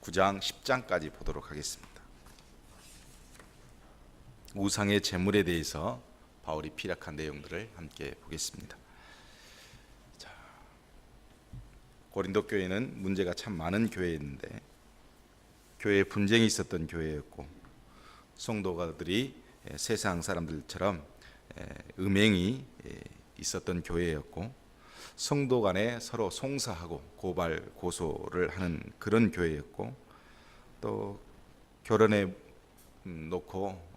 9장 10장까지 보도록 하겠습니다. 우상의 제물에 대해서 바울이 피력한 내용들을 함께 보겠습니다. 자, 고린도 교회는 문제가 참 많은 교회였는데 교회에 분쟁이 있었던 교회였고 성도가들이 세상 사람들처럼 음행이 있었던 교회였고 성도 간에 서로 송사하고 고발 고소를 하는 그런 교회였고 또 결혼에 놓고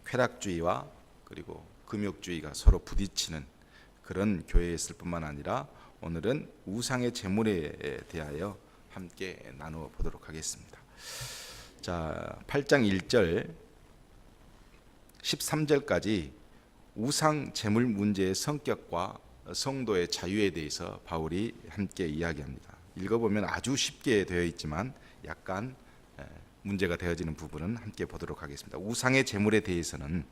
쾌락주의와 그리고 금욕주의가 서로 부딪히는 그런 교회였을 뿐만 아니라 오늘은 우상의 제물에 대하여 함께 나누어 보도록 하겠습니다. 자, 8장 1절 13절까지 우상 제물 문제의 성격과 성도의 자유에 대해서 바울이 함께 이야기합니다. 읽어보면 아주 쉽게 되어 있지만 약간 문제가 되어지는 부분은 함께 보도록 하겠습니다. 우상의 제물에 대해서는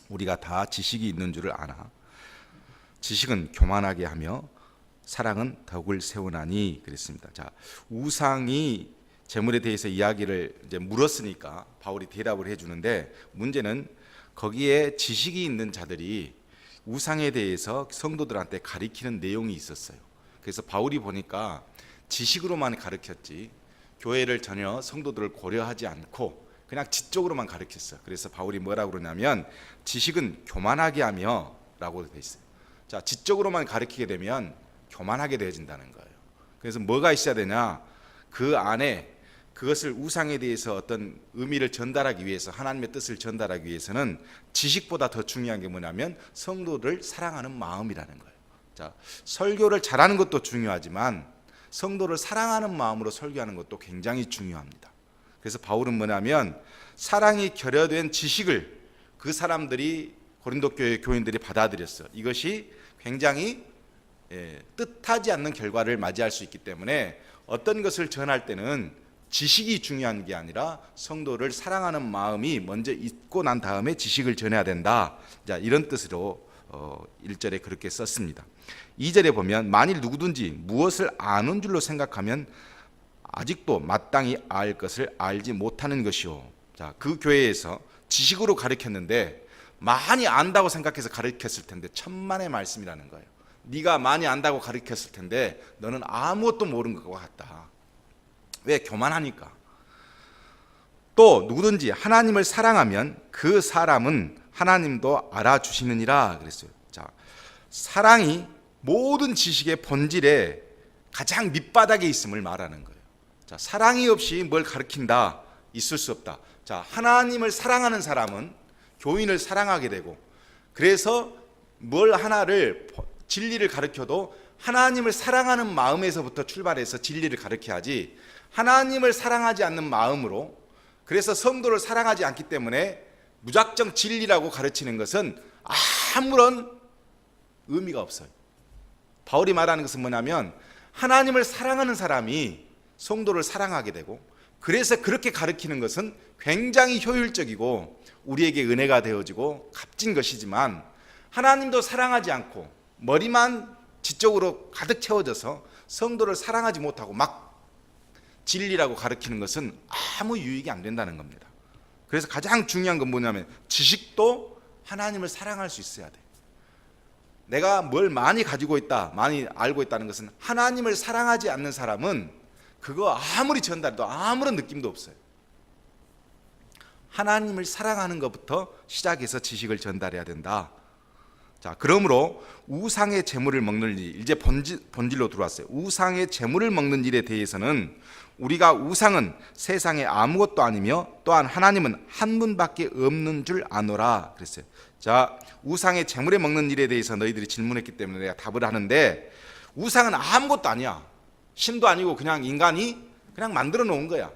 우리가 다 지식이 있는 줄을 아나 지식은 교만하게 하며 사랑은 덕을 세우나니 그랬습니다. 자, 우상이 제물에 대해서 이야기를 이제 물었으니까 바울이 대답을 해주는데 문제는 거기에 지식이 있는 자들이 우상에 대해서 성도들한테 가르치는 내용이 있었어요. 그래서 바울이 보니까 지식으로만 가르쳤지 교회를 전혀 성도들을 고려하지 않고 그냥 지적으로만 가르쳤어요. 그래서 바울이 뭐라고 그러냐면 지식은 교만하게 하며 라고 돼 있어요. 자, 지적으로만 가르치게 되면 교만하게 되어진다는 거예요. 그래서 뭐가 있어야 되냐, 그 안에 그것을 우상에 대해서 어떤 의미를 전달하기 위해서 하나님의 뜻을 전달하기 위해서는 지식보다 더 중요한 게 뭐냐면 성도를 사랑하는 마음이라는 거예요. 자, 설교를 잘하는 것도 중요하지만 성도를 사랑하는 마음으로 설교하는 것도 굉장히 중요합니다. 그래서 바울은 뭐냐면 사랑이 결여된 지식을 그 사람들이 고린도 교회 교인들이 받아들였어요. 이것이 굉장히 뜻하지 않는 결과를 맞이할 수 있기 때문에 어떤 것을 전할 때는 지식이 중요한 게 아니라 성도를 사랑하는 마음이 먼저 있고 난 다음에 지식을 전해야 된다. 자, 이런 뜻으로 1절에 그렇게 썼습니다. 2절에 보면 만일 누구든지 무엇을 아는 줄로 생각하면 아직도 마땅히 알 것을 알지 못하는 것이요. 자, 그 교회에서 지식으로 가르쳤는데 많이 안다고 생각해서 가르쳤을 텐데 천만의 말씀이라는 거예요. 네가 많이 안다고 가르쳤을 텐데 너는 아무것도 모르는 것 같다. 왜? 교만하니까. 또 누구든지 하나님을 사랑하면 그 사람은 하나님도 알아주시느니라 그랬어요. 자, 사랑이 모든 지식의 본질에 가장 밑바닥에 있음을 말하는 거예요. 자, 사랑이 없이 뭘 가르친다, 있을 수 없다. 자, 하나님을 사랑하는 사람은 교인을 사랑하게 되고, 그래서 뭘 하나를 진리를 가르쳐도 하나님을 사랑하는 마음에서부터 출발해서 진리를 가르쳐야지, 하나님을 사랑하지 않는 마음으로, 그래서 성도를 사랑하지 않기 때문에 무작정 진리라고 가르치는 것은 아무런 의미가 없어요. 바울이 말하는 것은 뭐냐면 하나님을 사랑하는 사람이 성도를 사랑하게 되고, 그래서 그렇게 가르치는 것은 굉장히 효율적이고 우리에게 은혜가 되어지고 값진 것이지만, 하나님도 사랑하지 않고 머리만 지적으로 가득 채워져서 성도를 사랑하지 못하고 막 진리라고 가르치는 것은 아무 유익이 안 된다는 겁니다. 그래서 가장 중요한 건 뭐냐면 지식도 하나님을 사랑할 수 있어야 돼. 내가 뭘 많이 가지고 있다, 많이 알고 있다는 것은 하나님을 사랑하지 않는 사람은 그거 아무리 전달해도 아무런 느낌도 없어요. 하나님을 사랑하는 것부터 시작해서 지식을 전달해야 된다. 자, 그러므로 우상의 제물을 먹는 일, 이제 본질로 들어왔어요. 우상의 제물을 먹는 일에 대해서는 우리가 우상은 세상에 아무것도 아니며 또한 하나님은 한 분밖에 없는 줄 아노라 그랬어요. 자, 우상의 제물에 먹는 일에 대해서 너희들이 질문했기 때문에 내가 답을 하는데, 우상은 아무것도 아니야. 신도 아니고 그냥 인간이 그냥 만들어 놓은 거야.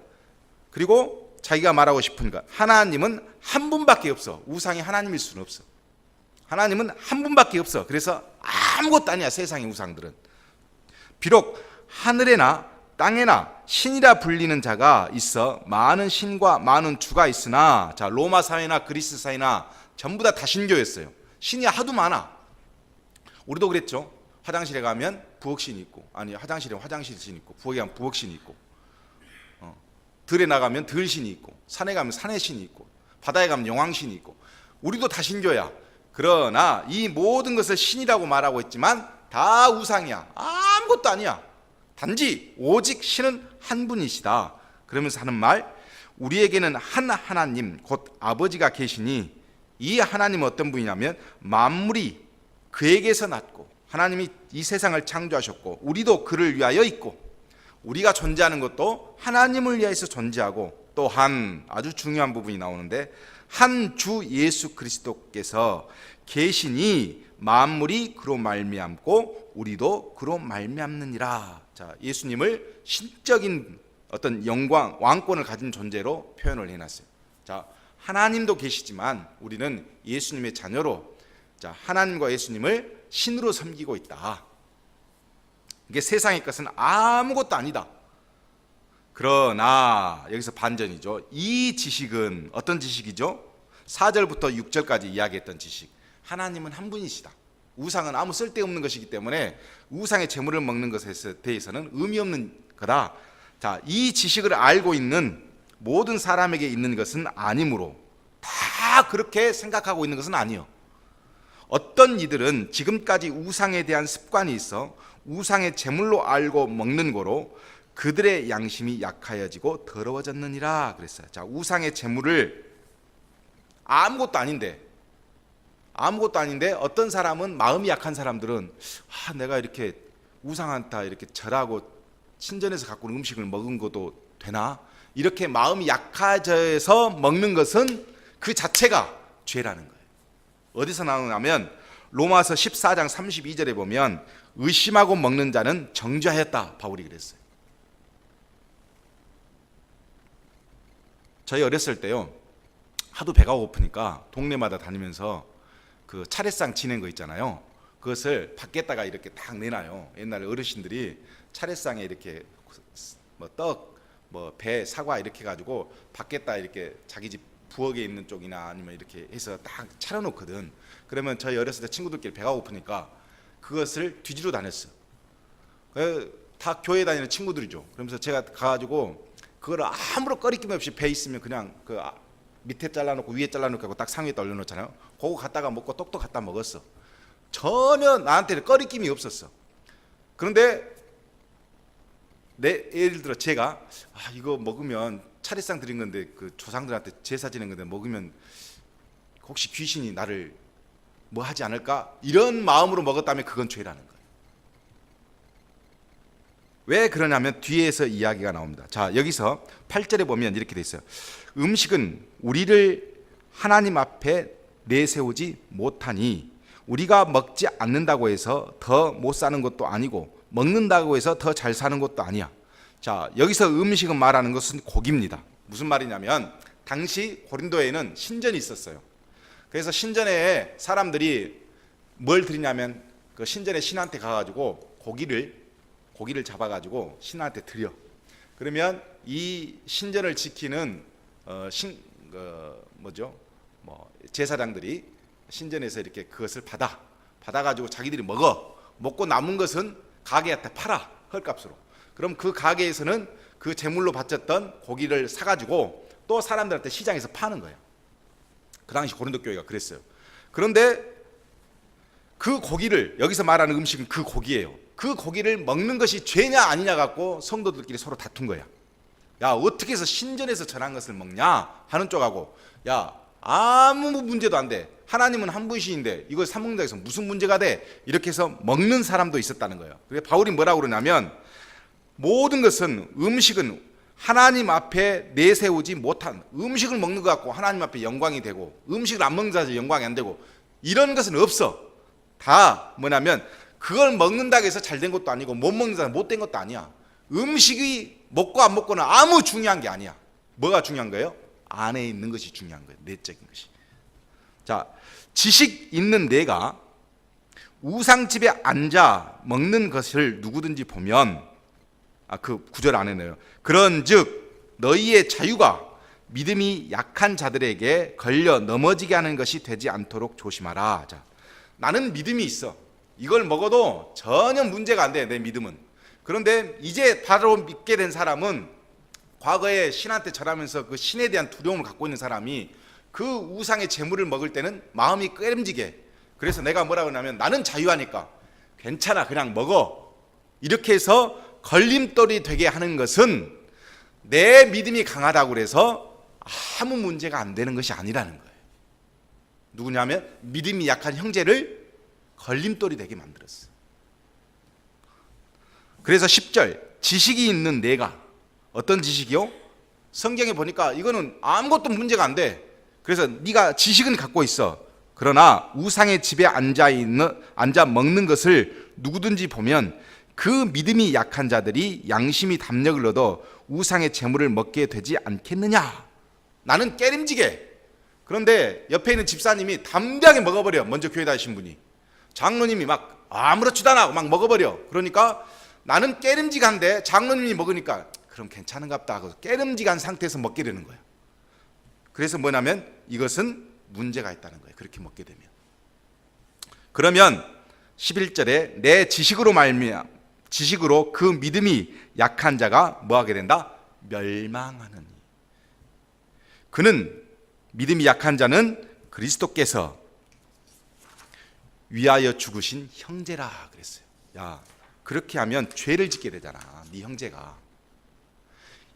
그리고 자기가 말하고 싶은 것, 하나님은 한 분밖에 없어. 우상이 하나님일 수는 없어. 하나님은 한 분밖에 없어. 그래서 아무것도 아니야, 세상의 우상들은. 비록 하늘에나 땅에나 신이라 불리는 자가 있어 많은 신과 많은 주가 있으나, 자, 로마 사회나 그리스 사회나 전부 다 신교였어요. 신이 하도 많아. 우리도 그랬죠. 화장실에 가면 부엌신이 있고, 아니 화장실에 화장실신이 있고, 부엌에 가면 부엌신이 있고, 들에 나가면 들신이 있고, 산에 가면 산의 신이 있고, 바다에 가면 용왕신이 있고, 우리도 다 신교야. 그러나 이 모든 것을 신이라고 말하고 있지만 다 우상이야. 아무것도 아니야. 단지 오직 신은 한 분이시다. 그러면서 하는 말, 우리에게는 한 하나님 곧 아버지가 계시니, 이 하나님은 어떤 분이냐면 만물이 그에게서 났고, 하나님이 이 세상을 창조하셨고, 우리도 그를 위하여 있고, 우리가 존재하는 것도 하나님을 위하여서 존재하고, 또한 아주 중요한 부분이 나오는데, 한 주 예수 그리스도께서 계시니 만물이 그로 말미암고 우리도 그로 말미암느니라. 자, 예수님을 신적인 어떤 영광, 왕권을 가진 존재로 표현을 해놨어요. 자, 하나님도 계시지만 우리는 예수님의 자녀로, 자, 하나님과 예수님을 신으로 섬기고 있다. 이게 세상의 것은 아무것도 아니다. 그러나 여기서 반전이죠. 이 지식은 어떤 지식이죠? 4절부터 6절까지 이야기했던 지식. 하나님은 한 분이시다. 우상은 아무 쓸데없는 것이기 때문에 우상의 제물을 먹는 것에 대해서는 의미 없는 거다. 자, 이 지식을 알고 있는 모든 사람에게 있는 것은 아니므로, 다 그렇게 생각하고 있는 것은 아니요. 어떤 이들은 지금까지 우상에 대한 습관이 있어 우상의 제물로 알고 먹는 거로 그들의 양심이 약하여지고 더러워졌느니라 그랬어요. 자, 우상의 제물을 아무것도 아닌데 어떤 사람은, 마음이 약한 사람들은 내가 이렇게 우상한테 이렇게 절하고 신전에서 갖고 온 음식을 먹은 것도 되나? 이렇게 마음이 약해져서 먹는 것은 그 자체가 죄라는 거예요. 어디서 나오냐면 로마서 14장 32절에 보면 의심하고 먹는 자는 정죄하였다, 바울이 그랬어요. 저희 어렸을 때요, 하도 배가 고프니까 동네마다 다니면서 그 차례상 지낸 거 있잖아요. 그것을 밖에다가 이렇게 딱 내놔요. 옛날에 어르신들이 차례상에 이렇게 뭐 떡, 뭐 배, 사과 이렇게 가지고 밖에다 이렇게 자기 집 부엌에 있는 쪽이나 아니면 이렇게 해서 딱 차려놓거든. 그러면 저희 어렸을 때 친구들끼리 배가 고프니까 그것을 뒤지러 다녔어요. 다 교회 다니는 친구들이죠. 그러면서 제가 가가지고 그거를 아무런 꺼리낌 없이 배 있으면 그냥 그 밑에 잘라놓고 위에 잘라놓고 하고 딱 상위에다 올려놓잖아요. 그거 갖다가 먹고 떡도 갖다 먹었어. 전혀 나한테는 꺼리낌이 없었어. 그런데 예를 들어 제가 이거 먹으면 차례상 드린 건데 그 조상들한테 제사 지낸 건데 먹으면 혹시 귀신이 나를 뭐 하지 않을까? 이런 마음으로 먹었다면 그건 죄라는 거예요. 왜 그러냐면 뒤에서 이야기가 나옵니다. 자, 여기서 8절에 보면 이렇게 돼 있어요. 음식은 우리를 하나님 앞에 내세우지 못하니 우리가 먹지 않는다고 해서 더 못 사는 것도 아니고 먹는다고 해서 더 잘 사는 것도 아니야. 자, 여기서 음식은 말하는 것은 고기입니다. 무슨 말이냐면 당시 고린도에는 신전이 있었어요. 그래서 신전에 사람들이 뭘 드리냐면 그 신전에 신한테 가가지고 고기를 잡아가지고 신한테 드려. 그러면 이 신전을 지키는 제사장들이 신전에서 이렇게 그것을 받아가지고 자기들이 먹고 남은 것은 가게한테 팔아, 헐값으로. 그럼 그 가게에서는 그 제물로 바쳤던 고기를 사가지고 또 사람들한테 시장에서 파는 거예요. 그 당시 고린도 교회가 그랬어요. 그런데 그 고기를, 여기서 말하는 음식은 그 고기예요. 그 고기를 먹는 것이 죄냐 아니냐 갖고 성도들끼리 서로 다툰 거야. 야, 어떻게 해서 신전에서 전한 것을 먹냐 하는 쪽하고, 야, 아무 문제도 안 돼. 하나님은 한 분이신데 이걸 사 먹는다 해서 무슨 문제가 돼? 이렇게 해서 먹는 사람도 있었다는 거예요. 그래서 바울이 뭐라고 그러냐면 모든 것은, 음식은 하나님 앞에 내세우지 못한, 음식을 먹는 것 같고 하나님 앞에 영광이 되고 음식을 안 먹는 자들 영광이 안 되고 이런 것은 없어. 다 뭐냐면 그걸 먹는다고 해서 잘된 것도 아니고 못 먹는 자는 못된 것도 아니야. 음식이 먹고 안 먹고는 아무 중요한 게 아니야. 뭐가 중요한 거예요? 안에 있는 것이 중요한 거예요. 내적인 것이. 자, 지식 있는 내가 우상집에 앉아 먹는 것을 누구든지 보면, 그 구절 안에네요. 그런즉 너희의 자유가 믿음이 약한 자들에게 걸려 넘어지게 하는 것이 되지 않도록 조심하라. 자, 나는 믿음이 있어. 이걸 먹어도 전혀 문제가 안 돼, 내 믿음은. 그런데 이제 바로 믿게 된 사람은 과거에 신한테 절하면서 그 신에 대한 두려움을 갖고 있는 사람이 그 우상의 제물을 먹을 때는 마음이 끄림지게, 그래서 내가 뭐라 그러냐면 나는 자유하니까 괜찮아 그냥 먹어, 이렇게 해서 걸림돌이 되게 하는 것은 내 믿음이 강하다고 그래서 아무 문제가 안 되는 것이 아니라는 거예요. 누구냐면 믿음이 약한 형제를 걸림돌이 되게 만들었어. 그래서 10절, 지식이 있는 내가, 어떤 지식이요? 성경에 보니까 이거는 아무것도 문제가 안 돼. 그래서 네가 지식은 갖고 있어. 그러나 우상의 집에 앉아 먹는 것을 누구든지 보면 그 믿음이 약한 자들이 양심이 담력을 얻어 우상의 재물을 먹게 되지 않겠느냐. 나는 깨림지게. 그런데 옆에 있는 집사님이 담대하게 먹어버려. 먼저 교회 다니신 분이. 장로님이 막 아무렇지도 않아 막 먹어버려. 그러니까 나는 깨림직한데 장로님이 먹으니까 그럼 괜찮은갑다 하고 깨림직한 상태에서 먹게 되는 거야. 그래서 뭐냐면 이것은 문제가 있다는 거예요. 그렇게 먹게 되면. 그러면 11절에 내 지식으로 지식으로 그 믿음이 약한 자가 뭐하게 된다? 멸망하느니. 그는, 믿음이 약한 자는 그리스도께서 위하여 죽으신 형제라 그랬어요. 야, 그렇게 하면 죄를 짓게 되잖아. 네 형제가,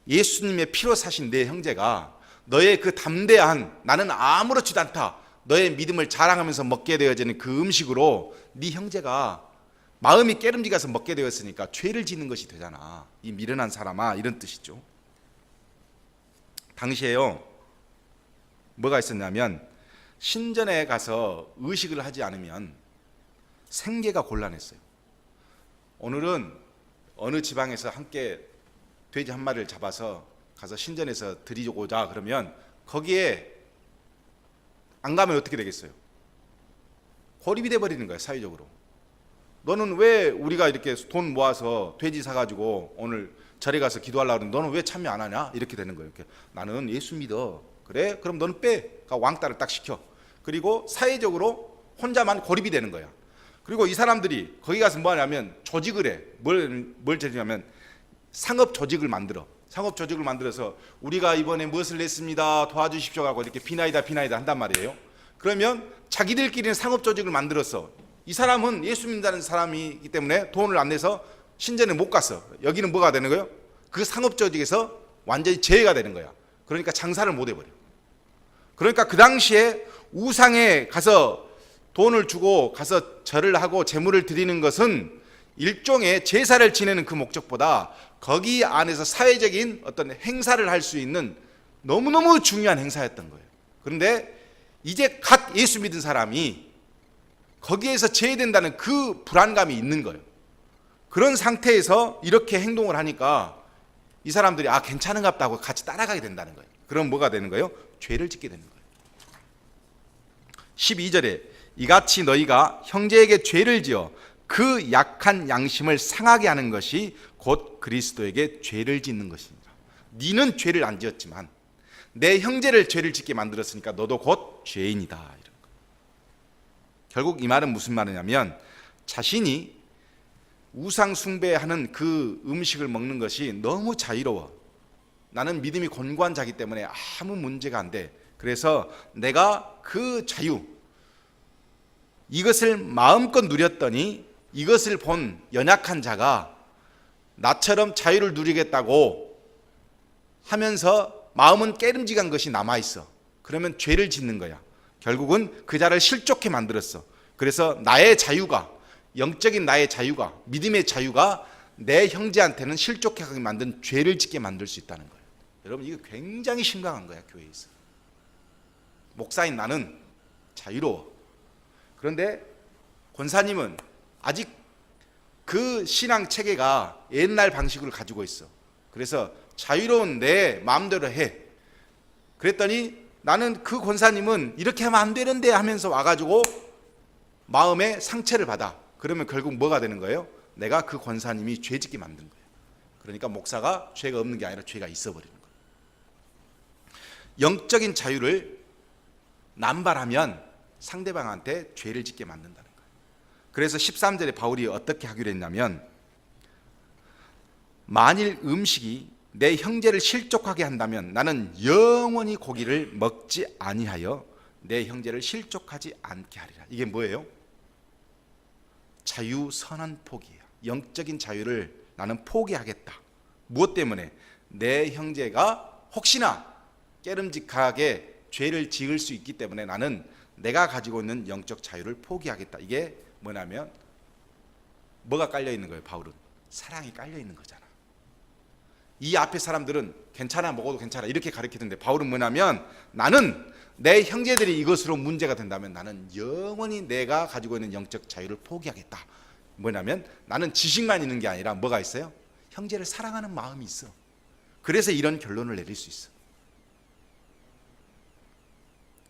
예수님의 피로 사신 내 형제가 너의 그 담대한, 나는 아무렇지도 않다, 너의 믿음을 자랑하면서 먹게 되어지는 그 음식으로 네 형제가 마음이 깨름지가서 먹게 되었으니까 죄를 짓는 것이 되잖아. 이 미련한 사람아, 이런 뜻이죠. 당시에요 뭐가 있었냐면 신전에 가서 의식을 하지 않으면 생계가 곤란했어요. 오늘은 어느 지방에서 함께 돼지 한 마리를 잡아서 가서 신전에서 드리고자 그러면 거기에 안 가면 어떻게 되겠어요? 고립이 돼버리는 거야, 사회적으로. 너는 왜 우리가 이렇게 돈 모아서 돼지 사가지고 오늘 절에 가서 기도하려고 하는데 너는 왜 참여 안 하냐? 이렇게 되는 거예요. 이렇게. 나는 예수 믿어. 그래? 그럼 너는 빼. 왕따를 딱 시켜. 그리고 사회적으로 혼자만 고립이 되는 거야. 그리고 이 사람들이 거기 가서 뭐 하냐면 조직을 해. 뭘 제냐면 상업 조직을 만들어. 상업 조직을 만들어서 우리가 이번에 무엇을 냈습니다, 도와주십시오 하고 이렇게 비나이다 한단 말이에요. 그러면 자기들끼리는 상업 조직을 만들었어. 이 사람은 예수 믿는다는 사람이기 때문에 돈을 안 내서 신전에 못 갔어. 여기는 뭐가 되는 거예요? 그 상업 조직에서 완전히 제외가 되는 거야. 그러니까 장사를 못 해버려. 그러니까 그 당시에 우상에 가서 돈을 주고 가서 절을 하고 제물을 드리는 것은 일종의 제사를 지내는 그 목적보다 거기 안에서 사회적인 어떤 행사를 할 수 있는 너무너무 중요한 행사였던 거예요. 그런데 이제 갓 예수 믿은 사람이 거기에서 제외된다는 그 불안감이 있는 거예요. 그런 상태에서 이렇게 행동을 하니까 이 사람들이 괜찮은갑다 하고 같이 따라가게 된다는 거예요. 그럼 뭐가 되는 거예요? 죄를 짓게 되는 거예요. 12절에 이같이 너희가 형제에게 죄를 지어 그 약한 양심을 상하게 하는 것이 곧 그리스도에게 죄를 짓는 것입니다. 너는 죄를 안 지었지만 내 형제를 죄를 짓게 만들었으니까 너도 곧 죄인이다. 이런 거. 결국 이 말은 무슨 말이냐면 자신이 우상 숭배하는 그 음식을 먹는 것이 너무 자유로워. 나는 믿음이 곤고한 자기 때문에 아무 문제가 안 돼. 그래서 내가 그 자유, 이것을 마음껏 누렸더니 이것을 본 연약한 자가 나처럼 자유를 누리겠다고 하면서 마음은 깨름직한 것이 남아있어. 그러면 죄를 짓는 거야. 결국은 그 자를 실족해 만들었어. 그래서 나의 자유가, 영적인 나의 자유가, 믿음의 자유가 내 형제한테는 실족하게 만든 죄를 짓게 만들 수 있다는 거예요. 여러분, 이거 굉장히 심각한 거야, 교회에서. 목사인 나는 자유로워. 그런데 권사님은 아직 그 신앙 체계가 옛날 방식을 가지고 있어. 그래서 자유로운 내 마음대로 해. 그랬더니 나는 그 권사님은 이렇게 하면 안 되는데 하면서 와가지고 마음에 상처를 받아. 그러면 결국 뭐가 되는 거예요? 내가 그 권사님이 죄 짓게 만든 거예요. 그러니까 목사가 죄가 없는 게 아니라 죄가 있어 버리는 거예요. 영적인 자유를 남발하면 상대방한테 죄를 짓게 만든다는 거예요. 그래서 13절에 바울이 어떻게 하기로 했냐면 만일 음식이 내 형제를 실족하게 한다면 나는 영원히 고기를 먹지 아니하여 내 형제를 실족하지 않게 하리라. 이게 뭐예요? 자유선언 포기예요. 영적인 자유를 나는 포기하겠다. 무엇 때문에? 내 형제가 혹시나 깨름직하게 죄를 지을 수 있기 때문에 나는 내가 가지고 있는 영적 자유를 포기하겠다. 이게 뭐냐면 뭐가 깔려 있는 거예요? 바울은 사랑이 깔려 있는 거잖아. 이 앞에 사람들은 괜찮아, 먹어도 괜찮아 이렇게 가르치던데 바울은 뭐냐면 나는 내 형제들이 이것으로 문제가 된다면 나는 영원히 내가 가지고 있는 영적 자유를 포기하겠다. 뭐냐면 나는 지식만 있는 게 아니라 뭐가 있어요? 형제를 사랑하는 마음이 있어. 그래서 이런 결론을 내릴 수 있어.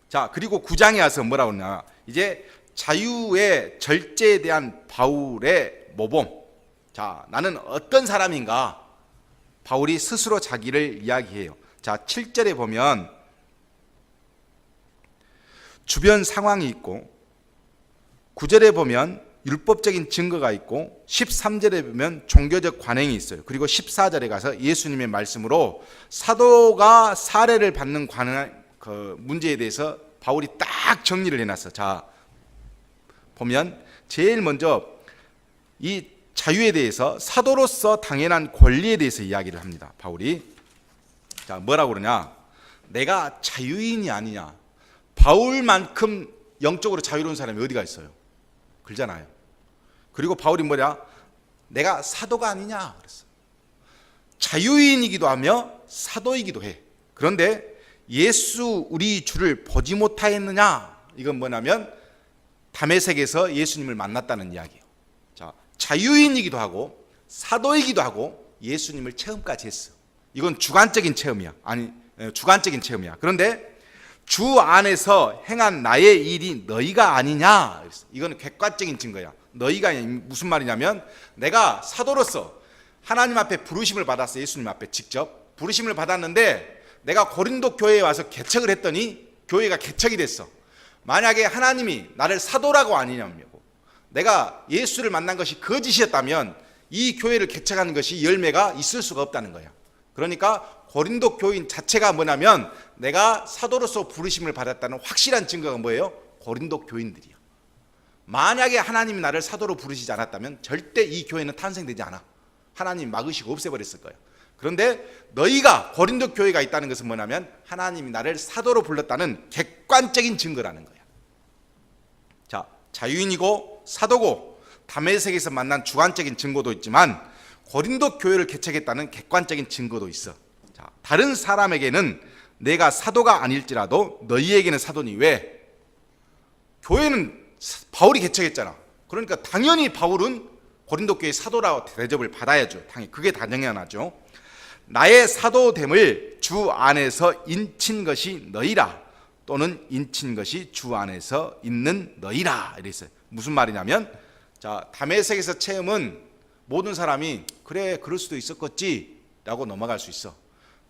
자, 그리고 9장에 와서 뭐라고 하냐, 이제 자유의 절제에 대한 바울의 모범. 자, 나는 어떤 사람인가? 바울이 스스로 자기를 이야기해요. 자, 7절에 보면 주변 상황이 있고, 9절에 보면 율법적인 증거가 있고, 13절에 보면 종교적 관행이 있어요. 그리고 14절에 가서 예수님의 말씀으로 사도가 사례를 받는 그 문제에 대해서 바울이 딱 정리를 해놨어. 자, 보면 제일 먼저 이 자유에 대해서 사도로서 당연한 권리에 대해서 이야기를 합니다. 바울이. 자, 뭐라고 그러냐? 내가 자유인이 아니냐? 바울만큼 영적으로 자유로운 사람이 어디가 있어요? 그러잖아요. 그리고 바울이 뭐냐? 내가 사도가 아니냐? 그랬어. 자유인이기도 하며 사도이기도 해. 그런데 예수 우리 주를 보지 못하였느냐? 이건 뭐냐면 다메섹에서 예수님을 만났다는 이야기예요. 자, 자유인이기도 하고 사도이기도 하고 예수님을 체험까지 했어. 이건 주관적인 체험이야. 주관적인 체험이야. 그런데 주 안에서 행한 나의 일이 너희가 아니냐? 이건 객관적인 증거야. 너희가 무슨 말이냐면 내가 사도로서 하나님 앞에 부르심을 받았어. 예수님 앞에 직접 부르심을 받았는데 내가 고린도 교회에 와서 개척을 했더니 교회가 개척이 됐어. 만약에 하나님이 나를 사도라고 아니냐고, 내가 예수를 만난 것이 거짓이었다면 이 교회를 개척하는 것이 열매가 있을 수가 없다는 거야. 그러니까 고린도 교인 자체가 뭐냐면 내가 사도로서 부르심을 받았다는 확실한 증거가 뭐예요? 고린도 교인들이야. 만약에 하나님이 나를 사도로 부르시지 않았다면 절대 이 교회는 탄생되지 않아. 하나님이 막으시고 없애버렸을 거예요. 그런데 너희가 고린도 교회가 있다는 것은 뭐냐면 하나님이 나를 사도로 불렀다는 객관적인 증거라는 거야. 자, 자유인이고 사도고 다메섹에서 만난 주관적인 증거도 있지만 고린도 교회를 개척했다는 객관적인 증거도 있어. 자, 다른 사람에게는 내가 사도가 아닐지라도 너희에게는 사도니. 왜? 교회는 바울이 개척했잖아. 그러니까 당연히 바울은 고린도 교회 사도라고 대접을 받아야죠. 당연히 그게 당연하죠. 나의 사도됨을 주 안에서 인친 것이 너희라, 또는 인친 것이 주 안에서 있는 너희라 이랬어요. 무슨 말이냐면, 자, 다메섹에서 체험은 모든 사람이 그래 그럴 수도 있었겠지 라고 넘어갈 수 있어.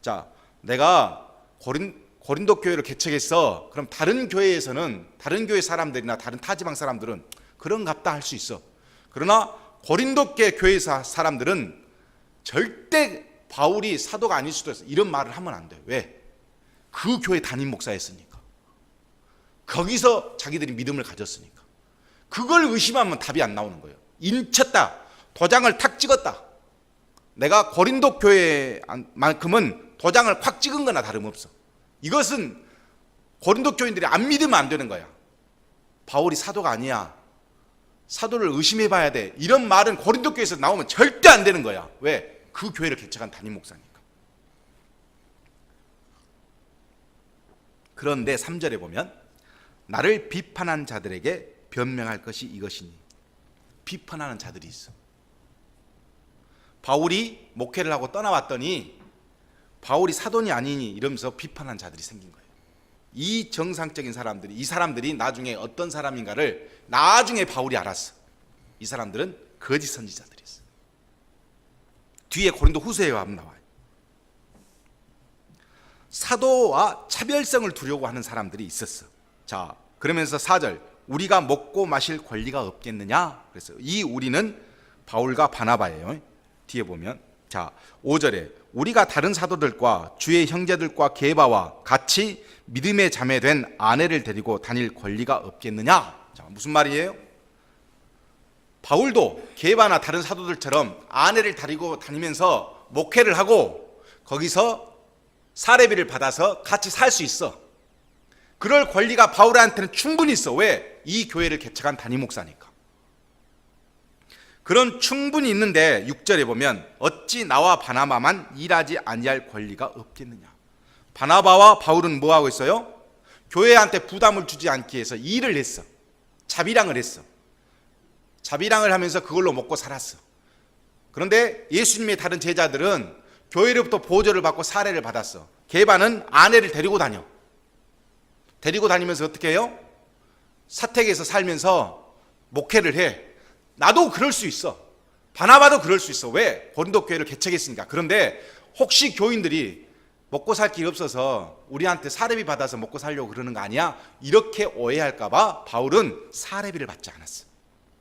자, 내가 고린도 교회를 개척했어. 그럼 다른 교회에서는, 다른 교회 사람들이나 다른 타지방 사람들은 그런갑다 할 수 있어. 그러나 고린도 교회 사람들은 절대 바울이 사도가 아닐 수도 있어 이런 말을 하면 안 돼. 왜? 그 교회 담임 목사였으니까. 거기서 자기들이 믿음을 가졌으니까. 그걸 의심하면 답이 안 나오는 거예요. 인쳤다, 도장을 탁 찍었다. 내가 고린도 교회만큼은 도장을 콱 찍은 거나 다름없어. 이것은 고린도 교인들이 안 믿으면 안 되는 거야. 바울이 사도가 아니야, 사도를 의심해 봐야 돼, 이런 말은 고린도 교회에서 나오면 절대 안 되는 거야. 왜? 그 교회를 개척한 담임 목사니까. 그런데 3절에 보면 나를 비판한 자들에게 변명할 것이 이것이니. 비판하는 자들이 있어. 바울이 목회를 하고 떠나왔더니 바울이 사도니 아니니 이러면서 비판한 자들이 생긴 거예요. 이 정상적인 사람들이, 이 사람들이 나중에 어떤 사람인가를 나중에 바울이 알았어. 이 사람들은 거짓 선지자들이었어. 뒤에 고린도 후서에 가면 나와요. 사도와 차별성을 두려고 하는 사람들이 있었어. 자, 그러면서 4절, 우리가 먹고 마실 권리가 없겠느냐? 그래서 이 우리는 바울과 바나바예요. 뒤에 보면 자, 5절에 우리가 다른 사도들과 주의 형제들과 게바와 같이 믿음의 자매된 아내를 데리고 다닐 권리가 없겠느냐? 자, 무슨 말이에요? 바울도 게바나 다른 사도들처럼 아내를 데리고 다니면서 목회를 하고 거기서 사례비를 받아서 같이 살 수 있어. 그럴 권리가 바울한테는 충분히 있어. 왜? 이 교회를 개척한 담임 목사니까. 그런 충분히 있는데 6절에 보면 어찌 나와 바나바만 일하지 아니할 권리가 없겠느냐. 바나바와 바울은 뭐 하고 있어요? 교회한테 부담을 주지 않기 위해서 일을 했어. 자비랑을 했어. 자비랑을 하면서 그걸로 먹고 살았어. 그런데 예수님의 다른 제자들은 교회로부터 보조를 받고 사례를 받았어. 게바는 아내를 데리고 다녀. 데리고 다니면서 어떻게 해요? 사택에서 살면서 목회를 해. 나도 그럴 수 있어. 바나바도 그럴 수 있어. 왜? 고린도 교회를 개척했으니까. 그런데 혹시 교인들이 먹고 살 길 없어서 우리한테 사례비 받아서 먹고 살려고 그러는 거 아니야? 이렇게 오해할까 봐 바울은 사례비를 받지 않았어.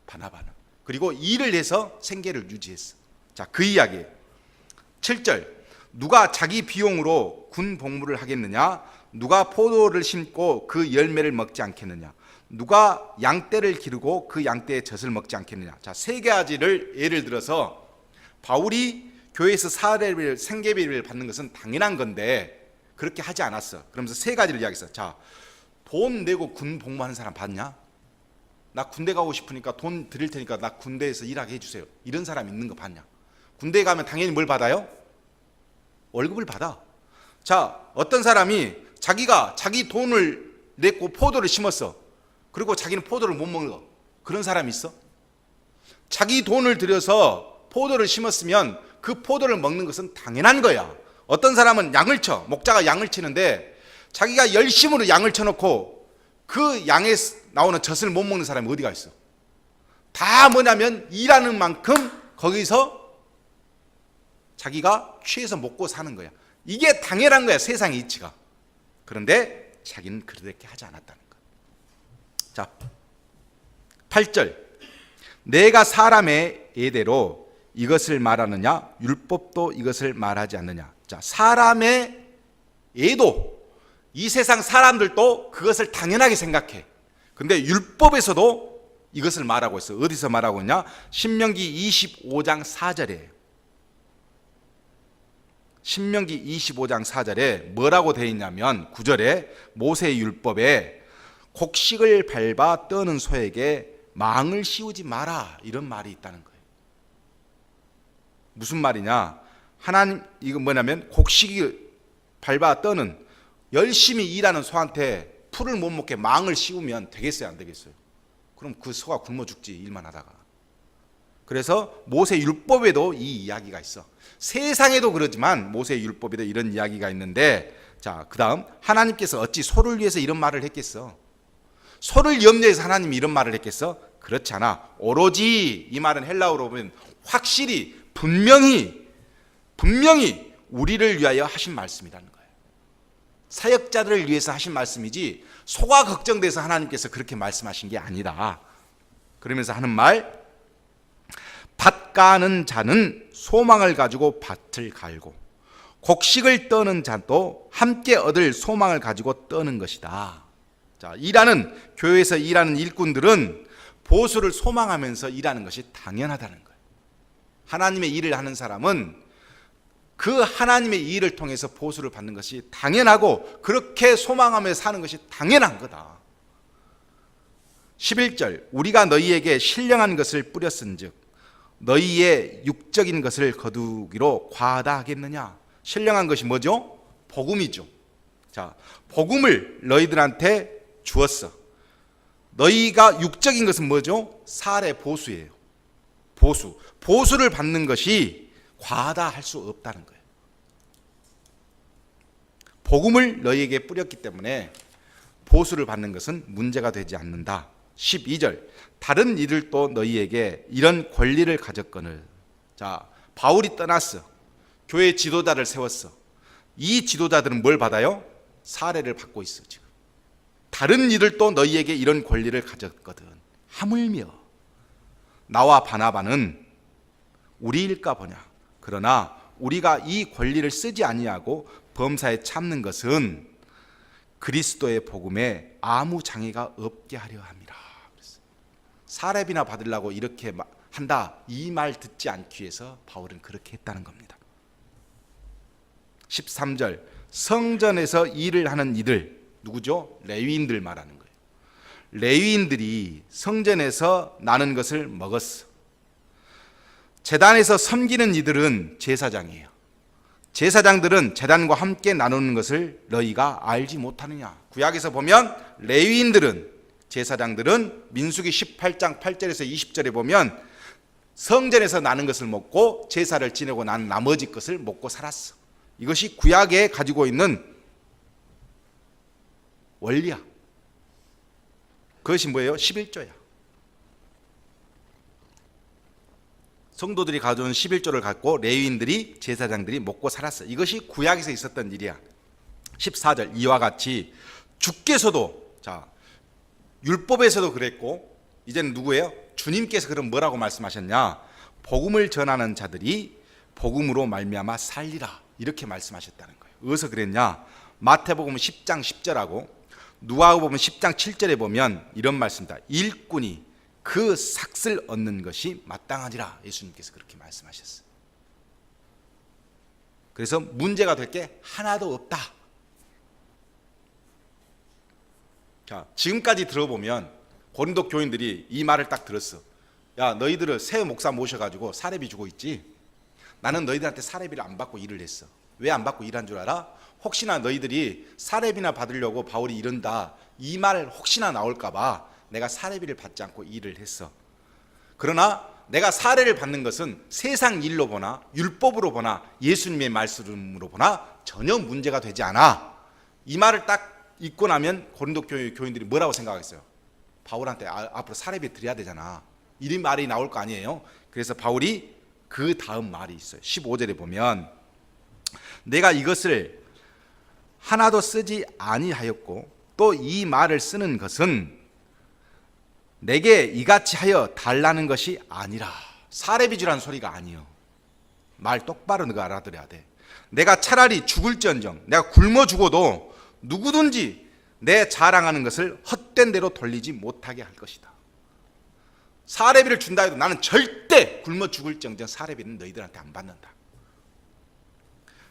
바나바는. 그리고 일을 해서 생계를 유지했어. 자, 그 이야기예요. 7절. 누가 자기 비용으로 군 복무를 하겠느냐? 누가 포도를 심고 그 열매를 먹지 않겠느냐? 누가 양떼를 기르고 그 양떼의 젖을 먹지 않겠느냐? 자, 세 가지를 예를 들어서 바울이 교회에서 사례비를, 생계비를 받는 것은 당연한 건데 그렇게 하지 않았어. 그러면서 세 가지를 이야기했어. 자, 돈 내고 군 복무하는 사람 봤냐? 나 군대 가고 싶으니까 돈 드릴 테니까 나 군대에서 일하게 해주세요. 이런 사람 있는 거 봤냐? 군대에 가면 당연히 뭘 받아요? 월급을 받아. 자, 어떤 사람이 자기가 자기 돈을 냈고 포도를 심었어. 그리고 자기는 포도를 못 먹는 거. 그런 사람이 있어? 자기 돈을 들여서 포도를 심었으면 그 포도를 먹는 것은 당연한 거야. 어떤 사람은 양을 쳐. 목자가 양을 치는데 자기가 열심으로 양을 쳐놓고 그 양에 나오는 젖을 못 먹는 사람이 어디가 있어? 다 뭐냐면 일하는 만큼 거기서 자기가 취해서 먹고 사는 거야. 이게 당연한 거야, 세상의 이치가. 그런데 자기는 그렇게 하지 않았다는 거야. 자, 8절. 내가 사람의 예대로 이것을 말하느냐? 율법도 이것을 말하지 않느냐? 자, 사람의 예도, 이 세상 사람들도 그것을 당연하게 생각해. 근데 율법에서도 이것을 말하고 있어. 어디서 말하고 있냐? 신명기 25장 4절이에요. 신명기 25장 4절에 뭐라고 되어 있냐면 9절에 모세의 율법에 곡식을 밟아 떠는 소에게 망을 씌우지 마라, 이런 말이 있다는 거예요. 무슨 말이냐? 하나님, 이거 뭐냐면 곡식이 밟아 떠는 열심히 일하는 소한테 풀을 못 먹게 망을 씌우면 되겠어요, 안 되겠어요? 그럼 그 소가 굶어 죽지, 일만 하다가. 그래서 모세 율법에도 이 이야기가 있어. 세상에도 그러지만 모세 율법에도 이런 이야기가 있는데, 자, 그 다음, 하나님께서 어찌 소를 위해서 이런 말을 했겠어? 소를 염려해서 하나님이 이런 말을 했겠어? 그렇지 않아. 오로지, 이 말은 헬라어로 보면 확실히 분명히 우리를 위하여 하신 말씀이라는 거예요. 사역자들을 위해서 하신 말씀이지 소가 걱정돼서 하나님께서 그렇게 말씀하신 게 아니다. 그러면서 하는 말, 밭 가는 자는 소망을 가지고 밭을 갈고 곡식을 떠는 자도 함께 얻을 소망을 가지고 떠는 것이다. 자, 교회에서 일하는 일꾼들은 보수를 소망하면서 일하는 것이 당연하다는 거예요. 하나님의 일을 하는 사람은 그 하나님의 일을 통해서 보수를 받는 것이 당연하고 그렇게 소망하며 사는 것이 당연한 거다. 11절, 우리가 너희에게 신령한 것을 뿌렸은즉 너희의 육적인 것을 거두기로 과하다 하겠느냐? 신령한 것이 뭐죠? 복음이죠. 자, 복음을 너희들한테 주었어. 너희가 육적인 것은 뭐죠? 사례, 보수예요. 보수를 받는 것이 과하다 할 수 없다는 거예요. 복음을 너희에게 뿌렸기 때문에 보수를 받는 것은 문제가 되지 않는다. 12절, 다른 이들도 너희에게 이런 권리를 가졌거늘. 자, 바울이 떠났어. 교회 지도자를 세웠어. 이 지도자들은 뭘 받아요? 사례를 받고 있어. 지금 다른 이들도 너희에게 이런 권리를 가졌거든. 하물며 나와 바나바는 우리일까 보냐? 그러나 우리가 이 권리를 쓰지 아니하고 범사에 참는 것은 그리스도의 복음에 아무 장애가 없게 하려 함이라. 사례비나 받으려고 이렇게 한다, 이 말 듣지 않기 위해서 바울은 그렇게 했다는 겁니다. 13절, 성전에서 일을 하는 이들, 누구죠? 레위인들 말하는 거예요. 레위인들이 성전에서 나는 것을 먹었어. 제단에서 섬기는 이들은 제사장이에요. 제사장들은 제단과 함께 나누는 것을 너희가 알지 못하느냐. 구약에서 보면 레위인들은, 제사장들은 민수기 18장 8절에서 20절에 보면 성전에서 나는 것을 먹고 제사를 지내고 난 나머지 것을 먹고 살았어. 이것이 구약에 가지고 있는 원리야. 그것이 뭐예요? 11조야. 성도들이 가져온 11조를 갖고 레위인들이, 제사장들이 먹고 살았어. 이것이 구약에서 있었던 일이야. 14절, 이와 같이 주께서도, 자, 율법에서도 그랬고 이제는 누구예요? 주님께서 그럼 뭐라고 말씀하셨냐? 복음을 전하는 자들이 복음으로 말미암아 살리라, 이렇게 말씀하셨다는 거예요. 어디서 그랬냐? 마태복음 10장 10절하고 누가복음 10장 7절에 보면 이런 말씀입니다. 일꾼이 그 삭을 얻는 것이 마땅하니라. 예수님께서 그렇게 말씀하셨어요. 그래서 문제가 될 게 하나도 없다. 자, 지금까지 들어보면 고린도 교인들이 이 말을 딱 들었어. 야, 너희들은 새 목사 모셔가지고 사례비 주고 있지? 나는 너희들한테 사례비를 안 받고 일을 했어. 왜 안 받고 일한 줄 알아? 혹시나 너희들이 사례비나 받으려고 바울이 이런다, 이 말 혹시나 나올까봐 내가 사례비를 받지 않고 일을 했어. 그러나 내가 사례를 받는 것은 세상 일로 보나 율법으로 보나 예수님의 말씀으로 보나 전혀 문제가 되지 않아. 이 말을 딱 읽고 나면 고린도 교인들이 뭐라고 생각했어요? 바울한테 앞으로 사례비 드려야 되잖아, 이 말이 나올 거 아니에요. 그래서 바울이 그 다음 말이 있어요. 15절에 보면 내가 이것을 하나도 쓰지 아니하였고 또 이 말을 쓰는 것은 내게 이같이 하여 달라는 것이 아니라. 사례비 주라는 소리가 아니요. 말 똑바로 너가 알아들어야 돼. 내가 차라리 죽을지언정, 내가 굶어 죽어도 누구든지 내 자랑하는 것을 헛된 대로 돌리지 못하게 할 것이다. 사례비를 준다 해도 나는 절대 굶어 죽을지언정 사례비는 너희들한테 안 받는다.